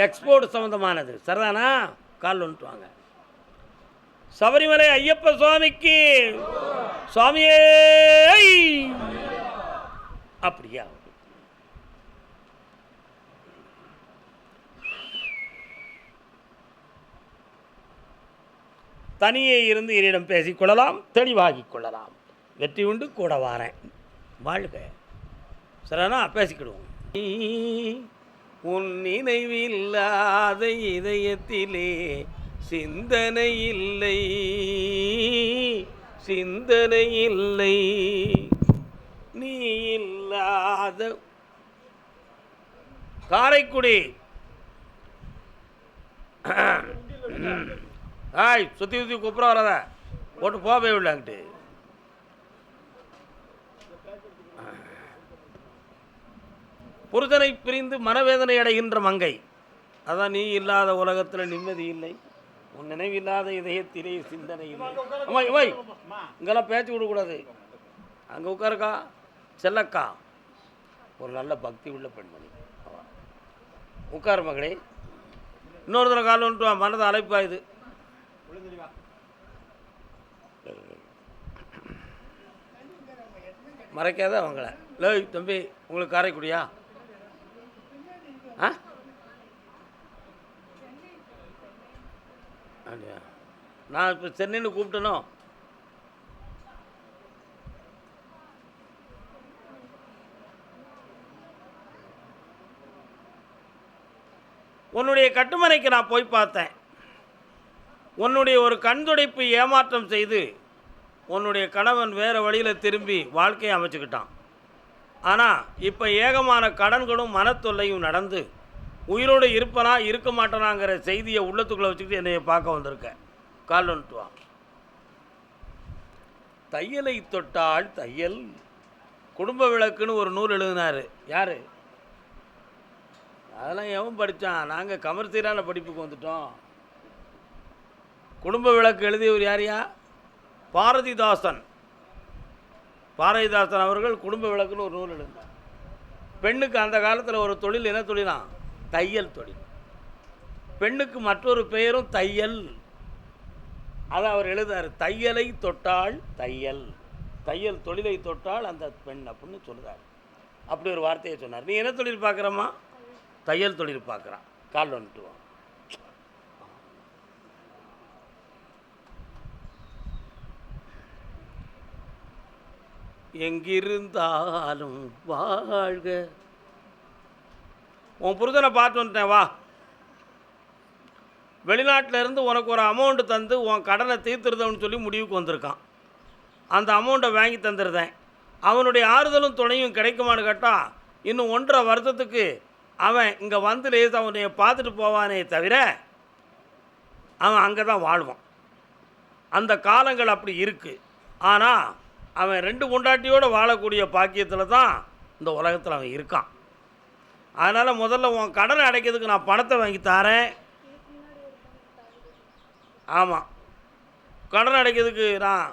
எக்ஸ்போர்ட் சம்மந்தமானது, சரிதானா? கால் வந்துட்டு வாங்க. சபரிமலை ஐயப்ப சுவாமிக்கு. சுவாமியே. அப்படியா? தனியே இருந்து என்னிடம் பேசிக்கொள்ளலாம், தெளிவாகிக் கொள்ளலாம். வெற்றி உண்டு, கூட வாரேன். வாழ்க. சரிண்ணா? பேசிக்கிடுவோம். உன் நினைவில்லாத இதயத்திலே சிந்தனை இல்லை, சிந்தனை இல்லை, நீ இல்லாத. காரைக்குடி. ஆய், சுற்றி சுற்றி கூப்பிட வராத, போட்டு போகவே விடலாங்கிட்டு. புருஷனை பிரிந்து மனவேதனை அடைகின்ற மங்கை. அதான் நீ இல்லாத உலகத்தில் நிம்மதி இல்லை, உன் நினைவில்லாத இதயத்திலே சிந்தனை இல்லை. அம்மாய் அம்மாய், இங்கெல்லாம் பேச்சு விடக்கூடாது. அங்கே உட்காருக்கா செல்லக்கா, ஒரு நல்ல பக்தி உள்ள பெண்மணி. உட்காரு மகளே. இன்னொரு தடவை கால் வந்துட்டு வா, மனதை அழைப்பாயுது. மறைக்காத அவங்கள. லேய் தம்பி, உங்களுக்கு காரைக்குடியா? ஆ, அப்படியா? நான் இப்போ சென்னைன்னு கூப்பிட்டனோ? உன்னுடைய கட்டுமனைக்கு நான் போய் பார்த்தேன். உன்னுடைய ஒரு கண்துடைப்பு ஏமாற்றம் செய்து உன்னுடைய கணவன் வேறு வழியில் திரும்பி வாழ்க்கையை அமைச்சுக்கிட்டான். ஆனால் இப்போ ஏகமான கடன்களும் மனத்தொல்லையும் நடந்து உயிரோடு இருப்பனா இருக்க மாட்டேனாங்கிற செய்தியை உள்ளத்துக்குள்ளே வச்சுக்கிட்டு என்னைய பார்க்க வந்திருக்கேன். கால் வந்துட்டு வா. தையலை தொட்டால் தையல். குடும்ப விளக்குன்னு ஒரு நூல் எழுதினார். யார்? அதெல்லாம் எவன் படித்தான்? நாங்கள் கமர்சியலான படிப்புக்கு வந்துட்டோம். குடும்ப விளக்கு எழுதியவர் யாரையா? பாரதிதாசன். பாரதிதாசன் அவர்கள் குடும்ப விளக்குன்னு ஒரு நூல் எழுதினார். பெண்ணுக்கு அந்த காலத்தில் ஒரு தொழில், என்ன தொழிலா? தையல் தொழில். பெண்ணுக்கு மற்றொரு பெயரும் தையல். அதை அவர் எழுதார். தையலை தொட்டால் தையல், தையல் தொழிலை தொட்டால் அந்த பெண் அப்படின்னு சொல்லுறார். அப்படி ஒரு வார்த்தையை சொன்னார். நீ என்ன தொழில் பார்க்குறம்மா? தையல் தொழில் பார்க்குறான். கால் வந்துட்டு வா. எங்கிருந்தாலும் வாழ்க. உன் புருஷனை பார்த்து வந்துட்டேன், வா. வெளிநாட்டில் இருந்து உனக்கு ஒரு அமௌண்ட்டு தந்து உன் கடனை தீர்த்துருதவன்னு சொல்லி முடிவுக்கு வந்திருக்கான். அந்த அமௌண்ட்டை வாங்கி தந்துடுறேன். அவனுடைய ஆறுதலும் துணையும் கிடைக்குமான்னு கேட்டால் இன்னும் 1.5 வருஷத்துக்கு அவன் இங்கே வந்து லேசாக அவனைய பார்த்துட்டு போவானே தவிர அவன் அங்கே தான் வாழ்வான். அந்த காலங்கள் அப்படி இருக்குது. ஆனால் அவன் 2 பொண்டாட்டியோடு வாழக்கூடிய பாக்கியத்தில் தான் இந்த உலகத்தில் அவன் இருக்கான். அதனால் முதல்ல உன் கடனை அடைக்கிறதுக்கு நான் பணத்தை வாங்கி தரேன். ஆமாம், கடன் அடைக்கிறதுக்கு நான்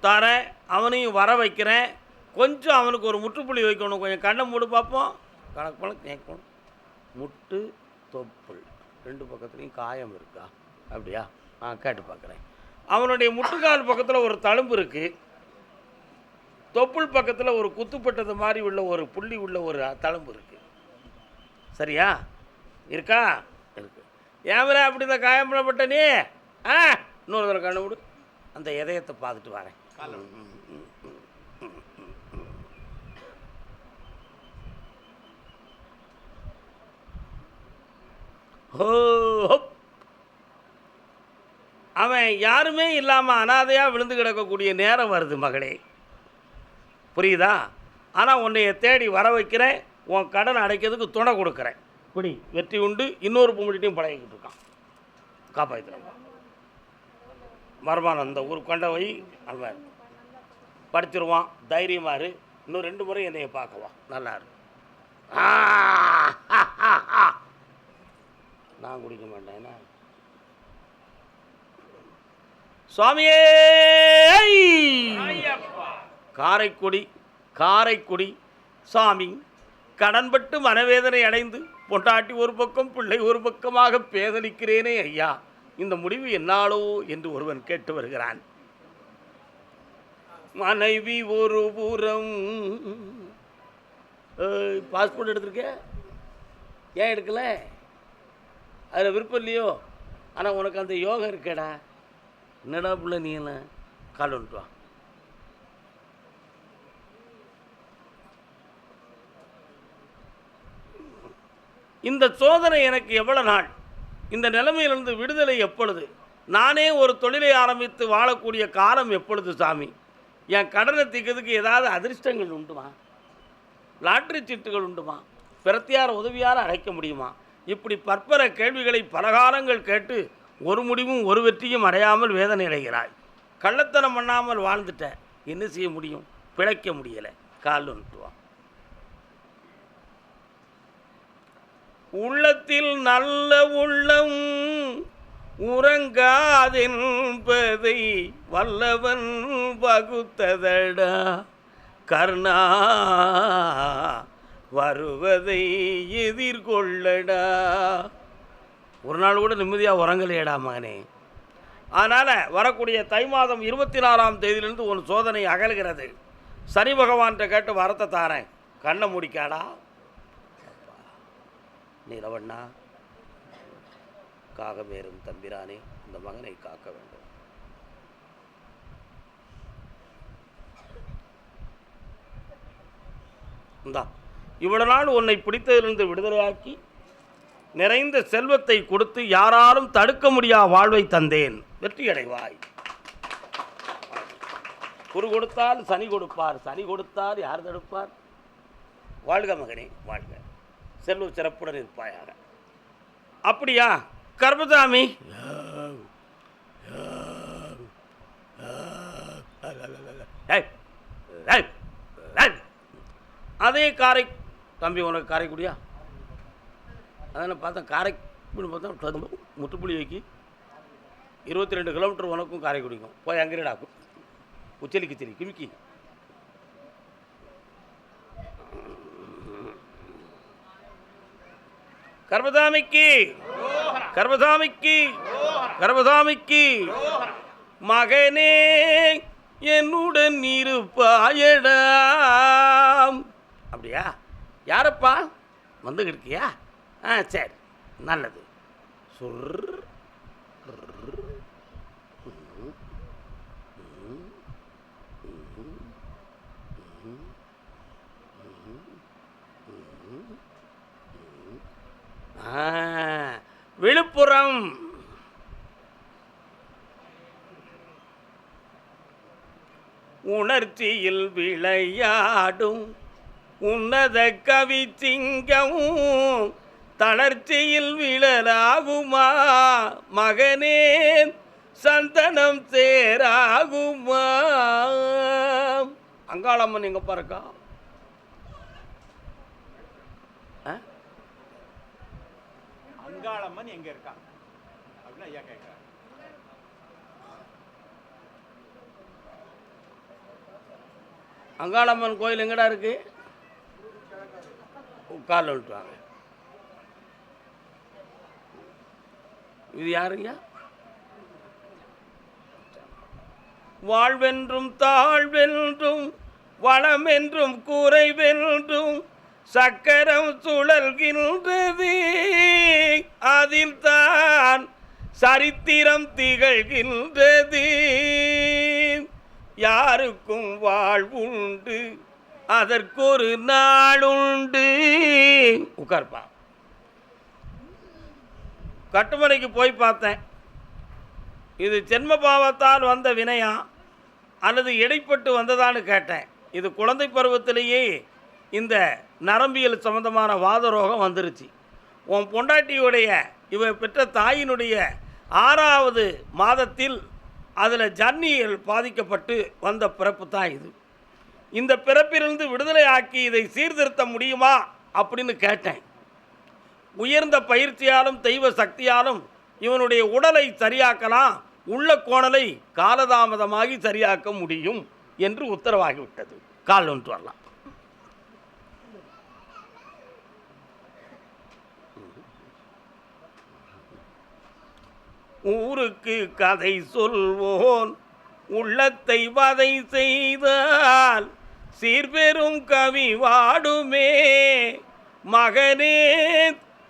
தரேன். அவனையும் வர வைக்கிறேன். கொஞ்சம் அவனுக்கு ஒரு முற்றுப்புள்ளி வைக்கணும். கொஞ்சம் கண்ணை மூடு பார்ப்போம். கணக்கு பழம் கேட்கணும். முட்டு தொப்புள் 2 பக்கத்துலேயும் காயம் இருக்கா? அப்படியா? கேட்டு பார்க்குறேன். அவனுடைய முட்டுக்கால் பக்கத்தில் ஒரு தழும்பு இருக்குது. தொப்புள் பக்கத்தில் ஒரு குத்துப்பட்டது மாதிரி உள்ள ஒரு புள்ளி உள்ள ஒரு தழும்பு இருக்குது. சரியா? இருக்கா? இருக்கு. ஏன் அப்படி இந்த காயம் பண்ணப்பட்ட நீ? இன்னொரு தடவை கண்ணு விடு. அந்த இதயத்தை பார்த்துட்டு வரேன். அவன் யாருமே இல்லாமல் அனாதையாக விழுந்து கிடக்கக்கூடிய நேரம் வருது மகளே, புரியுதா? ஆனால் உன்னைய தேடி வர வைக்கிறேன். உன் கடன் அடைக்கிறதுக்கு துணை கொடுக்குறேன். இப்படி வெற்றி உண்டு. இன்னொரு பொம்பளைட்டையும் பழகிக்கிட்டு இருக்கான். காப்பாற்றுறான். வருமானம் அந்த ஊருக்கு கொண்ட போய் அவன் படிச்சிருவான். தைரியமாக இரு. இன்னும் 2 முறை என்னைய பார்க்குவான். நல்லா இருக்கு. நான் குடிக்க மாட்டேன். சுவாமியே, காரைக்குடி சாமி கடன்பட்டு மனவேதனை அடைந்து பொண்டாட்டி ஒரு பக்கம் பிள்ளை ஒரு பக்கமாக பேதலிக்கிறேனே ஐயா, இந்த முடிவு என்னாலோ என்று ஒருவன் கேட்டு வருகிறான். மனைவி ஒரு புறம். பாஸ்போர்ட் எடுத்திருக்க? ஏன் எடுக்கல? அதில் விருப்பம் இல்லையோ? ஆனால் உனக்கு அந்த யோகம் இருக்கேடா. என்னடா பிள்ளை நீ என்ன கால் வந்துட்டு வா. இந்த சோதனை எனக்கு எவ்வளோ நாள்? இந்த நிலைமையிலிருந்து விடுதலை எப்பொழுது? நானே ஒரு தொழிலை ஆரம்பித்து வாழக்கூடிய காலம் எப்பொழுது சாமி? என் கடனை தீர்க்கிறதுக்கு ஏதாவது அதிர்ஷ்டங்கள் உண்டுமா? லாட்ரி சீட்டுகள் உண்டுமா? பிரத்தியார் உதவியால் அழைக்க முடியுமா? இப்படி பற்பல கேள்விகளை பல காலங்கள் கேட்டு ஒரு முடிவும் ஒரு வெற்றியும் அடையாமல் வேதனை அடைகிறாய். கள்ளத்தனம் பண்ணாமல் வாழ்ந்துட்ட. என்ன செய்ய முடியும்? பிழைக்க முடியலை. கால் வந்துட்டுவான். உள்ளத்தில் நல்ல உள்ளம் உறங்காதென்பதை வல்லவன் வகுத்ததடா. கர்ணா வருவதை எதிர்கொள்ளடா. ஒரு நாள் கூட நிம்மதியாக உறங்கலையடா மகனே. அதனால் வரக்கூடிய தை மாதம் 24ஆம் தேதியிலிருந்து ஒரு சோதனை அகல்கிறது. சனி பகவான்கிட்ட கேட்டு வரத்தை தாரேன். கண்ணை முடிக்காடா. நீலவண்ணா, காகமேறும் தம்பிரானே, இந்த மகனை காக்க வேண்டும். இந்தா, இவ்வளவு நாள் உன்னை பிடித்ததிலிருந்து விடுதலையாக்கி நிறைந்த செல்வத்தை கொடுத்து யாராலும் தடுக்க முடியாத வாழ்வை தந்தேன். வெற்றி அடைவாய். குரு கொடுத்தால் சனி கொடுப்பார், சனி கொடுத்தால் யார் தடுப்பார்? வாழ்க மகனே, வாழ்க. செல்வ சிறப்புடன் இருப்பாயாக. அப்படியா கர்மசாமி? அதே காரை தம்பி, உனக்கு காரைக்குடியா? அதனால் பார்த்தா காரைக்குடி பார்த்தா முற்றுப்புள்ளி வைக்கி 22 கிலோமீட்டர் உனக்கும் காரைக்குடிக்கும். போய் அங்கேடா உச்சலிக்கு செலி கிமிக்கி. கர்மசாமிக்கு கர்மசாமிக்கு கர்மசாமிக்கு மகனே என்னுடன் இருப்பாயடா. அப்படியா? யாரப்பா வந்துக்கிட்டு இருக்கியா? சரி, நல்லது. சொர் விழுப்புரம். உணர்ச்சியில் விளையாடும் உன்னத கவி சிங்கமும் தளர்ச்சியில் விழலாகுமா மகனே சந்தனம் சேராகுமா. அங்காளம்மன் எங்க பாருக்கா? அங்காளம்மன் எங்க இருக்கா அப்படின்னு ஐயா கேட்கிறார். அங்காளம்மன் கோயில் எங்கடா இருக்கு? காலில் விட்டுவாங்க. இது யாருங்க? வாழ்வென்றும் தாழ்வென்றும் வளமென்றும் குறைவென்றும் சக்கரம் சுழல்கின்றது, அதில் தான் சரித்திரம் திகழ்கின்றது. யாருக்கும் வாழ்வுண்டு அதற்கொரு நாளுண்டு. உட்கார்ப்பா. கட்டுமனைக்கு போய் பார்த்தேன். இது ஜென்ம பாவத்தால் வந்த வினையா அல்லது இடைப்பட்டு வந்ததான்னு கேட்டேன். இது குழந்தை பருவத்திலேயே இந்த நரம்பியல் சம்பந்தமான வாதரோகம் வந்துருச்சு. உன் பொண்டாட்டியுடைய இவ பெற்ற தாயினுடைய 6வது மாதத்தில் அதில் ஜன்னியல் பாதிக்கப்பட்டு வந்த பிறப்பு தான் இது. இந்த பிறப்பிலிருந்து விடுதலை ஆக்கி இதை சீர்திருத்த முடியுமா அப்படின்னு கேட்டேன். உயர்ந்த பயிற்சியாலும் தெய்வ சக்தியாலும் இவனுடைய உடலை சரியாக்கலாம், உள்ள கோணலை காலதாமதமாகி சரியாக்க முடியும் என்று உத்தரவாகிவிட்டது. கால் ஒன்று வரலாம். ஊருக்கு கதை சொல்வோன் உள்ளத்தை வதை செய்தால் சீர்பெரும் கவி வாடுமே மகனே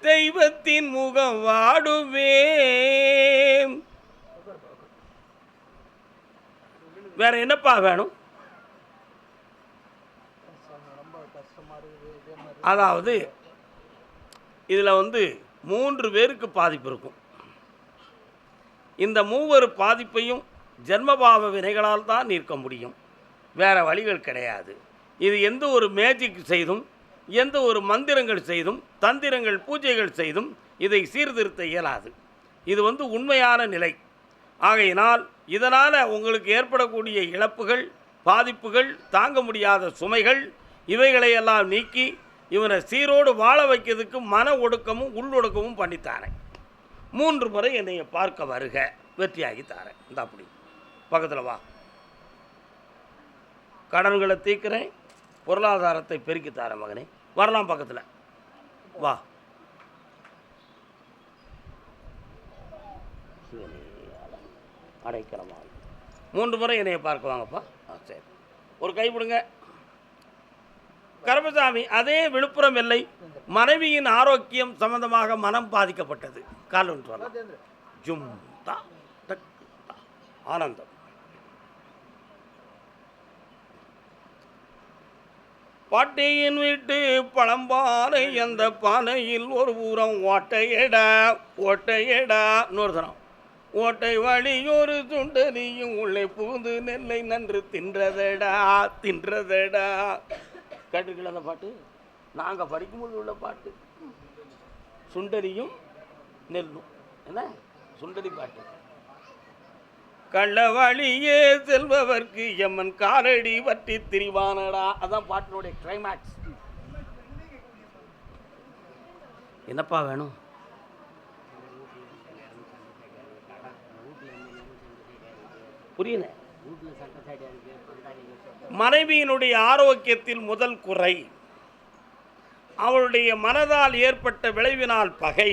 தெய்வத்தின் முகம் வாடுமே. வேற என்னப்பா வேணும்? அதாவது இதில் 3 பேருக்கு பாதிப்பு இருக்கும். இந்த 3 பாதிப்பையும் ஜென்மபாவ வினைகளால் தான் நீக்க முடியும், வேறு வழிகள் கிடையாது. இது எந்த ஒரு மேஜிக் செய்தும் எந்த ஒரு மந்திரங்கள் செய்தும் தந்திரங்கள் பூஜைகள் செய்தும் இதை சீர்திருத்த இயலாது. இது உண்மையான நிலை. ஆகையினால் இதனால் உங்களுக்கு ஏற்படக்கூடிய இழப்புகள் பாதிப்புகள் தாங்க முடியாத சுமைகள் இவைகளையெல்லாம் நீக்கி இவனை சீரோடு வாழ வைக்கிறதுக்கு மன ஒடுக்கமும் உள்ளொடுக்கமும் பண்ணித்தாரேன். 3 முறை என்னை பார்க்க வருக, வெற்றியாகி தாரேன். இந்த அப்படி பக்கத்தில் வா. கடன்களை தீர்க்கிறேன், பொருளாதாரத்தை பெருக்கி தாரேன் மகனே. வரலாம் பக்கத்தில் வா. அடைக்கலமா 3 முறை என்னைய பார்க்க வாங்கப்பா. சரி, ஒரு கை பிடுங்க. கருப்பசாமி, அதே விழுப்புரம் எல்லை மனைவியின் ஆரோக்கியம் சம்பந்தமாக மனம் பாதிக்கப்பட்டது. கால் ஒன்று வரலாம். ஜும் தா ஆனந்தம். பாட்டியின் வீட்டு பழம்பானை, அந்த பானையில் ஒரு பூரம் ஓட்டையடா ஓட்டையடா. இன்னொரு தரம் ஓட்டை வழி ஒரு சுண்டலியும் உள்ளே புகுந்து நெல்லை நன்று தின்றதடா தின்றதடா. கேட்டிருக்கல அந்த பாட்டு? நாங்கள் படிக்கும்போது உள்ள பாட்டு. சுண்டலியும் நெல்லும் என்ன சுண்டலி பாட்டு. கள்ள வழியே செல்பவர்க்கு எம்மன் காலடி வட்டி திரிவானடா. அதான் பாட்டினுடைய கிளைமேக்ஸ். என்னப்பா வேணும்? புரியல. மனைவியினுடைய ஆரோக்கியத்தில் முதல் குறை அவளுடைய மனதால் ஏற்பட்ட விளைவினால் பகை.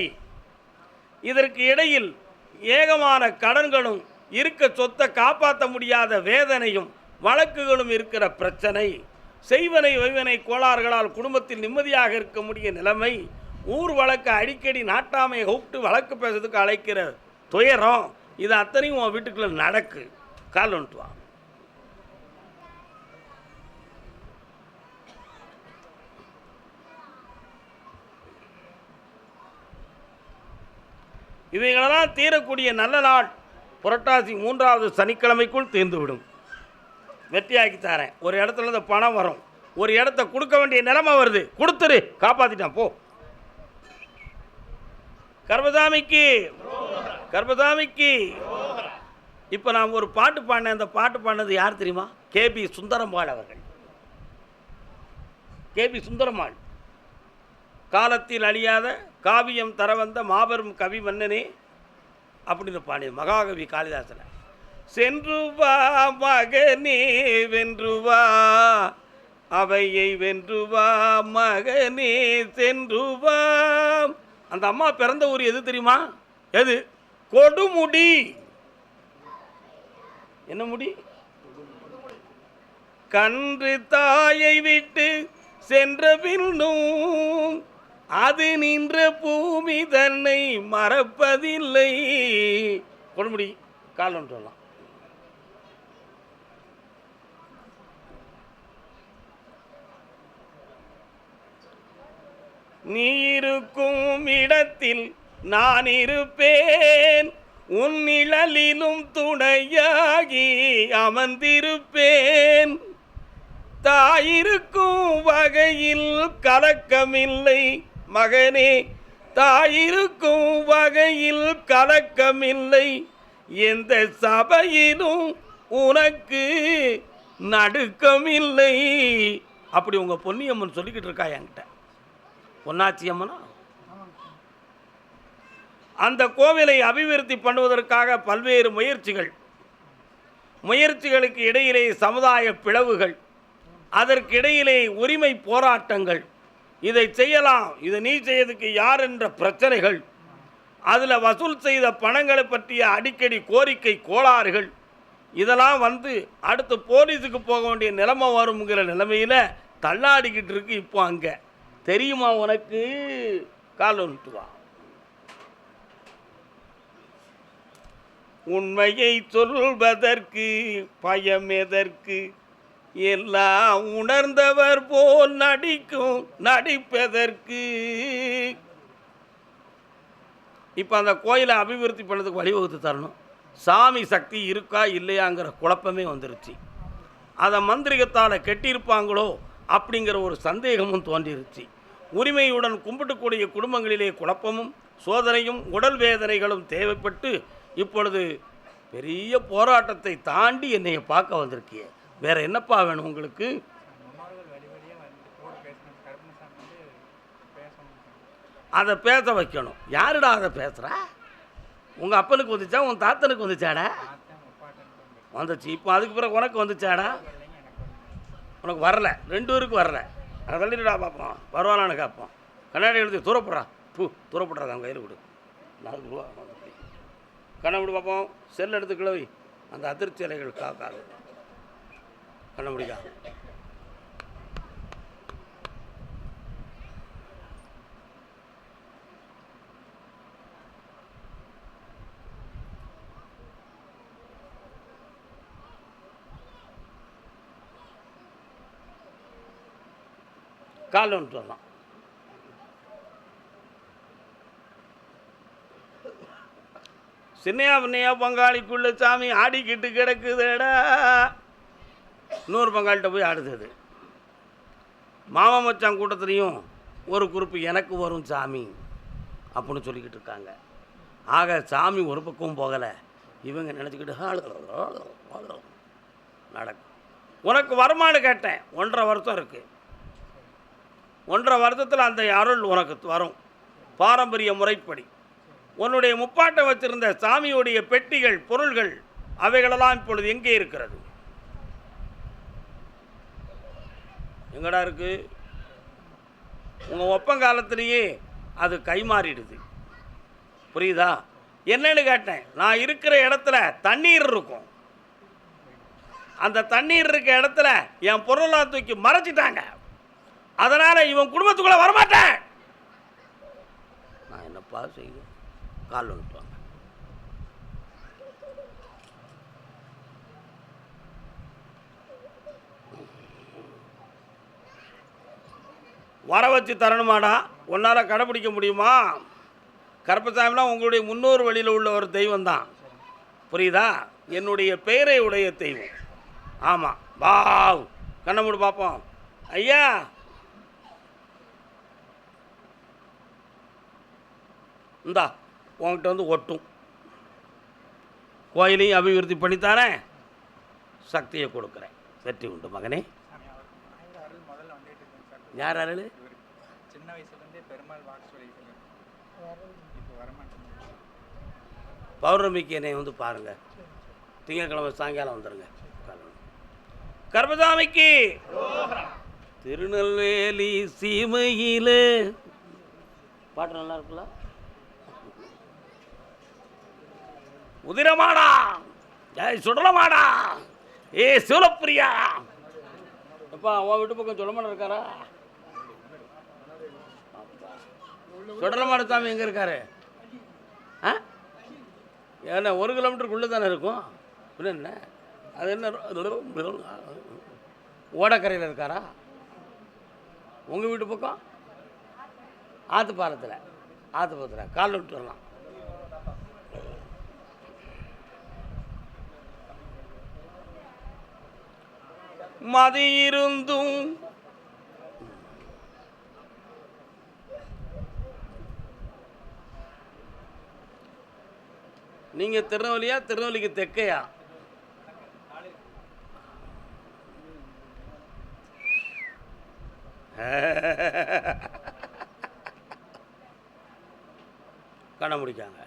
இதற்கு இடையில் ஏகமான கடன்களும் இருக்க சொத்தை காப்பாற்ற முடியாத வேதனையும் வழக்குகளும் இருக்கிற பிரச்சனை. செய்வனை வைவனை கோளாறுகளால் குடும்பத்தில் நிம்மதியாக இருக்க முடிய நிலைமை. ஊர் வழக்கு அடிக்கடி நாட்டாமையை கூப்பிட்டு வழக்கு பேசுறதுக்கு அழைக்கிற துயரம். இது அத்தனையும் உன் வீட்டுக்குள்ள நடக்கு. கால் ஒன்று வா. இவைகளெல்லாம் தீரக்கூடிய நல்ல நாள் புரட்டாசி 3வது சனிக்கிழமைக்குள் தீர்ந்துவிடும். வெற்றியாக்கி தரேன். ஒரு இடத்துல இருந்து பணம் வரும், ஒரு இடத்த கொடுக்க வேண்டிய நிலைமை வருது, கொடுத்துரு, காப்பாற்றிட்டான் போ. கர்மசாமிக்கு கர்மசாமிக்கு. இப்போ நான் ஒரு பாட்டு பாடினேன். அந்த பாட்டு பாடினது யார் தெரியுமா? கேபி சுந்தரம்பாள் அவர்கள். கேபி சுந்தரம்பாள் காலத்தில் அழியாத காவியம் தர வந்த மாபெரும் கவி மன்னனே அப்படின்னு பாடியது மகாகவி காளிதாசன். சென்று வா மகனே வென்று வா, அவையை வென்று வா மகனே சென்று வா. அந்த அம்மா பிறந்த ஊர் எது தெரியுமா? எது? கொடுமுடி. என்ன முடி? கன்று தாயை விட்டு சென்ற பின்னும் அது நின்ற பூமி தன்னை மறப்பதில்லை. கொடுமுடி காலம் சொல்லலாம். நீ இருக்கும் இடத்தில் நான் இருப்பேன், உன் நிழலிலும் துணையாகி அமர்ந்திருப்பேன். தாயிருக்கும் வகையில் கலக்கமில்லை மகனே, தாயிருக்கும் வகையில் கலக்கமில்லை. எந்த சபையிலும் உனக்கு நடுக்கமில்லை. அப்படி உங்க பொன்னியம்மன் சொல்லிக்கிட்டு இருக்கா என்கிட்ட. பொன்னாச்சி அம்மனா? அந்த கோவிலை அபிவிருத்தி பண்ணுவதற்காக பல்வேறு முயற்சிகளுக்கு இடையிலே சமுதாய பிளவுகள், அதற்கிடையிலே உரிமை போராட்டங்கள், இதை செய்யலாம், இதை நீ செய்யறதுக்கு யார் என்ற பிரச்சனைகள், அதில் வசூல் செய்த பணங்களை பற்றிய அடிக்கடி கோரிக்கை கோளாறுகள், இதெல்லாம் வந்து அடுத்து போலீஸுக்கு போக வேண்டிய நிலைமை வருங்கிற நிலைமையில் தள்ளாடிக்கிட்டு இருக்கு. இப்போ அங்கே தெரியுமா உனக்கு? காலொன்ட்டு வா. உண்மையை சொல்வதற்கு பயம் எதற்கு? எல்லாம் உணர்ந்தவர் போல் நடிப்பதற்கு. இப்போ அந்த கோயிலை அபிவிருத்தி பண்ணதுக்கு வழிவகுத்து தரணும். சாமி சக்தி இருக்கா இல்லையாங்கிற குழப்பமே வந்துருச்சு. அதை மந்திரிகத்தால் கெட்டியிருப்பாங்களோ அப்படிங்கிற ஒரு சந்தேகமும் தோன்றிருச்சு. உரிமையுடன் கும்பிட்டுக்கூடிய குடும்பங்களிலே குழப்பமும் சோதனையும் உடல் வேதனைகளும் தேவைப்பட்டு இப்பொழுது பெரிய போராட்டத்தை தாண்டி என்னைய பார்க்க வந்திருக்கிய. வேற என்னப்பா வேணும் உங்களுக்கு? அதை பேச வைக்கணும். யாருடா அதை பேசுகிறா? உங்கள் அப்பனுக்கு வந்துச்சா, உன் தாத்தனுக்கு வந்துச்சாடா? வந்துச்சு. இப்போ அதுக்கு பிறகு உனக்கு வந்துச்சாடா? உனக்கு வரல, 2 பேருக்கு வரல. அதை தள்ளிடுடா பார்ப்போம், வருவானான்னு கேட்போம். கண்ணாடி எழுதி தூரப்படுறா, தூரப்படுறாது, அவங்க கையில் கொடு. 4 ரூபா கண்ணை விடு பார்ப்போம். செல் எடுத்து கிளவி, அந்த அதிர்ச்சி அலைகள் காக்காது. கண்ண முடிக்கா. கால் ஒன்று வரலாம். சின்னையா பின்னையா பங்காளிக்குள்ள சாமி ஆடிக்கிட்டு கிடக்குதுடா. இன்னொரு பங்காளிகிட்ட போய் ஆடுது. மாமா மச்சான் கூட்டத்துலேயும் ஒரு குறிப்பு எனக்கு வரும் சாமி அப்படின்னு சொல்லிக்கிட்டு இருக்காங்க. ஆக சாமி ஒரு பக்கம் போகலை, இவங்க நினச்சிக்கிட்டு நடக்கும். உனக்கு வருமானு கேட்டேன். 1.5 வருஷம் இருக்குது. 1.5 வருஷத்தில் அந்த அருள் உனக்கு வரும். பாரம்பரிய முறைப்படி உன்னுடைய முப்பாட்டை வச்சிருந்த சாமியுடைய பெட்டிகள் பொருள்கள் அவைகளெல்லாம் இப்பொழுது எங்கே இருக்கிறது? எங்கடா இருக்கு? உங்கள் ஒப்பங்காலத்திலேயே அது கைமாறிடுது. புரியுதா? என்னன்னு கேட்டேன். நான் இருக்கிற இடத்துல தண்ணீர் இருக்கும். அந்த தண்ணீர் இருக்க இடத்துல என் பொருளாதார தூக்கி மறைச்சிட்டாங்க. அதனால் இவன் குடும்பத்துக்குள்ளே வரமாட்டேன். நான் என்னப்பா செய்வேன்? கால் வந்துட்டு வாங்க. வர வச்சு தரணுமாடா? உன்னால் கடைப்பிடிக்க முடியுமா? கருப்பசாமிலாம் உங்களுடைய முன்னோர் வழியில் உள்ள ஒரு தெய்வம் தான். புரியுதா? என்னுடைய பெயரை உடைய தெய்வம். ஆமாம், வாவ், கண்ணை மூடு பார்ப்போம். ஐயா, இந்தா உங்ககிட்ட வந்து ஒட்டும். கோயிலையும் அபிவிருத்தி பண்ணித்தானே சக்தியை கொடுக்குறேன். வெற்றி உண்டு மகனே. அருள் முதல்ல வந்துட்டு இருக்குங்க சார். யார் அருள்? சின்ன வயசுலேருந்தே பெருமாள் வாக்கு சொல்லிட்டு இப்போ வரமாட்டேன். பௌர்ணமிக்கு என்னை வந்து பாருங்கள். திங்கட்கிழமை சாயங்காலம் வந்துடுங்க. கர்மசாமிக்கு திருநெல்வேலி சீமையில் பாட்டு நல்லா இருக்குல்ல? உதிரமாடா, ஜெய் சுடலமாடா, ஏ சிவலப்பிரியா. அப்பா உன் வீட்டு பக்கம் சுடலமாடா இருக்காரா? சுடலமாட சாமி எங்கே இருக்காரு? ஆ, ஏன்னா 1 கிலோமீட்டருக்குள்ளே தானே இருக்கும். என்ன அது என்ன ஓடக்கரையில் இருக்காரா? உங்கள் வீட்டு பக்கம் ஆற்று பாலத்தில், ஆற்று பக்கத்தில் காலில் விட்டு வரலாம். மதி இருந்தும் நீங்கள் திருநெல்வேலியா? திருநெல்வேலிக்கு தெற்கையா? கண்ண முடிக்காங்க.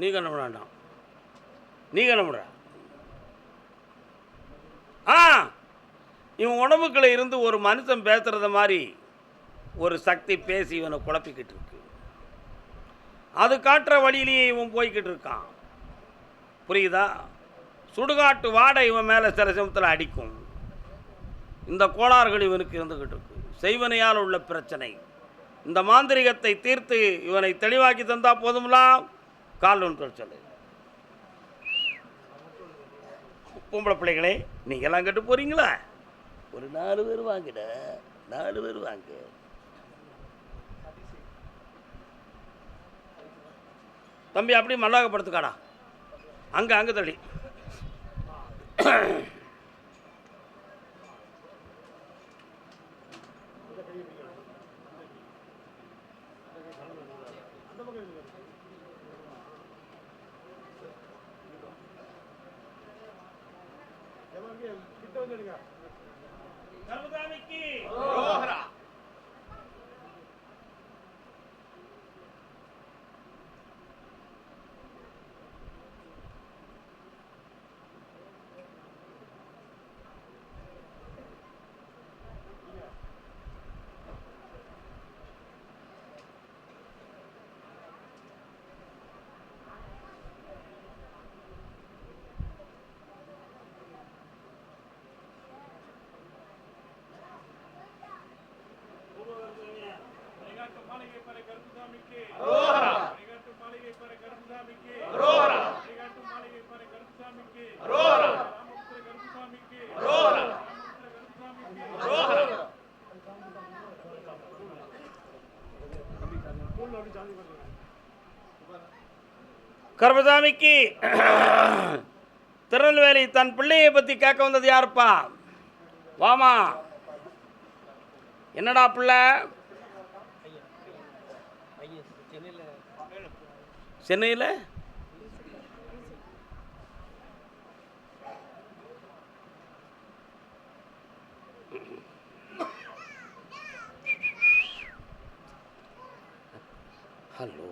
நீ கண்ண முட வேண்டாம். நீ கண்ண முடுற. இவன் உடம்புக்குள்ள இருந்து ஒரு மனுஷன் பேசுறத மாதிரி ஒரு சக்தி பேசி இவனை குழப்பிக்கிட்டு இருக்கு. அது காட்டுற வழியிலேயே இவன் போய்கிட்டு இருக்கான். புரியுதா? சுடுகாட்டு வாடை இவன் மேலே சில சமயத்தில் அடிக்கும். இந்த கோளாறுகள் இவனுக்கு இருந்துக்கிட்டு இருக்கு. செய்வனையால் உள்ள பிரச்சனை. இந்த மாந்திரிகத்தை தீர்த்து இவனை தெளிவாக்கி தந்தா போதும்லாம். கால் ஒன்று சொல்லு. பொம்பளை பிள்ளைகளே, நீங்கள்லாம் கட்டு போகிறீங்களா? ஒரு 4 பேர் வாங்கிட, 4 பேர் வாங்க. தம்பி அப்படியே மல்லாகப்படுத்துக்காடா. அங்கே தள்ளி. கர்மசாமிக்கு ரோஹரா. கர்மசாமிக்கு திருநெல்வேலி தன் பிள்ளையை பற்றி கேட்க வந்தது யாருப்பா? வாமா. என்னடா பிள்ளை? சென்னையில் ஹலோ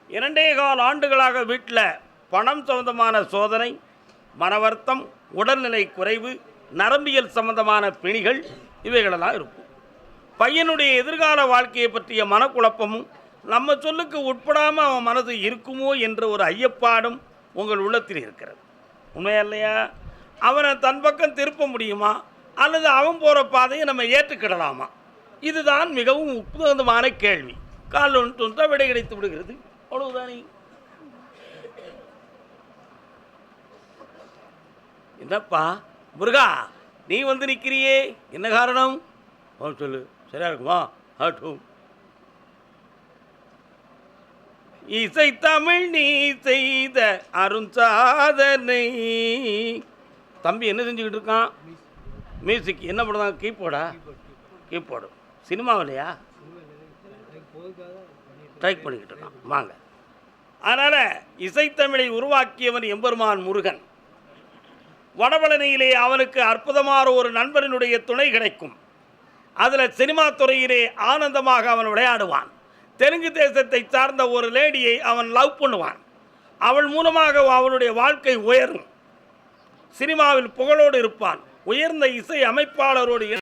2.25 ஆண்டுகளாக வீட்டில் பணம் சம்பந்தமான சோதனை, மனவருத்தம், உடல்நிலை குறைவு, நரம்பியல் சம்பந்தமான பிணிகள் இவைகளெல்லாம் இருக்கும். பையனுடைய எதிர்கால வாழ்க்கையை பற்றிய மனக்குழப்பமும் நம்ம சொல்லுக்கு உட்படாமல் அவன் மனது இருக்குமோ என்ற ஒரு ஐயப்பாடும் உங்கள் உள்ளத்தில் இருக்கிறது. உண்மையா இல்லையா? அவனை தன் பக்கம் திருப்ப முடியுமா அல்லது அவன் போகிற பாதையை நம்ம ஏற்றுக்கிடலாமா? இதுதான் மிகவும் உப்புதமான கேள்வி. கால் ஒன்று விடை கிடைத்து விடுகிறது. அவ்வளவுதானே. என்னப்பா முருகா, நீ வந்து நிற்கிறியே, என்ன காரணம்? சொல்லு. சரியா இருக்குமா? ஆட்டும். இசை தமிழ் நீ செய்த அருஞ்சாதனை. தம்பி என்ன செஞ்சுக்கிட்டு இருக்கான்? மியூசிக். என்ன பண்ணுறான்? கீபோர்டா? கீபோர்டு. சினிமாவிலையா ட்ரைக் பண்ணிக்கிட்டு இருக்கான். வாங்க. அதனால் இசைத்தமிழை உருவாக்கியவன் எம்பெருமான் முருகன். வடபழனியிலே அவனுக்கு அற்புதமான ஒரு நண்பரினுடைய துணை கிடைக்கும். அதில் சினிமா துறையிலே ஆனந்தமாக அவன் விளையாடுவான். தெலுங்கு தேசத்தை சார்ந்த ஒரு லேடியை அவன் லவ் பண்ணுவான். அவள் மூலமாக அவனுடைய வாழ்க்கை உயரும். சினிமாவில் புகழோடு இருப்பான். உயர்ந்த இசை அமைப்பாளரோடு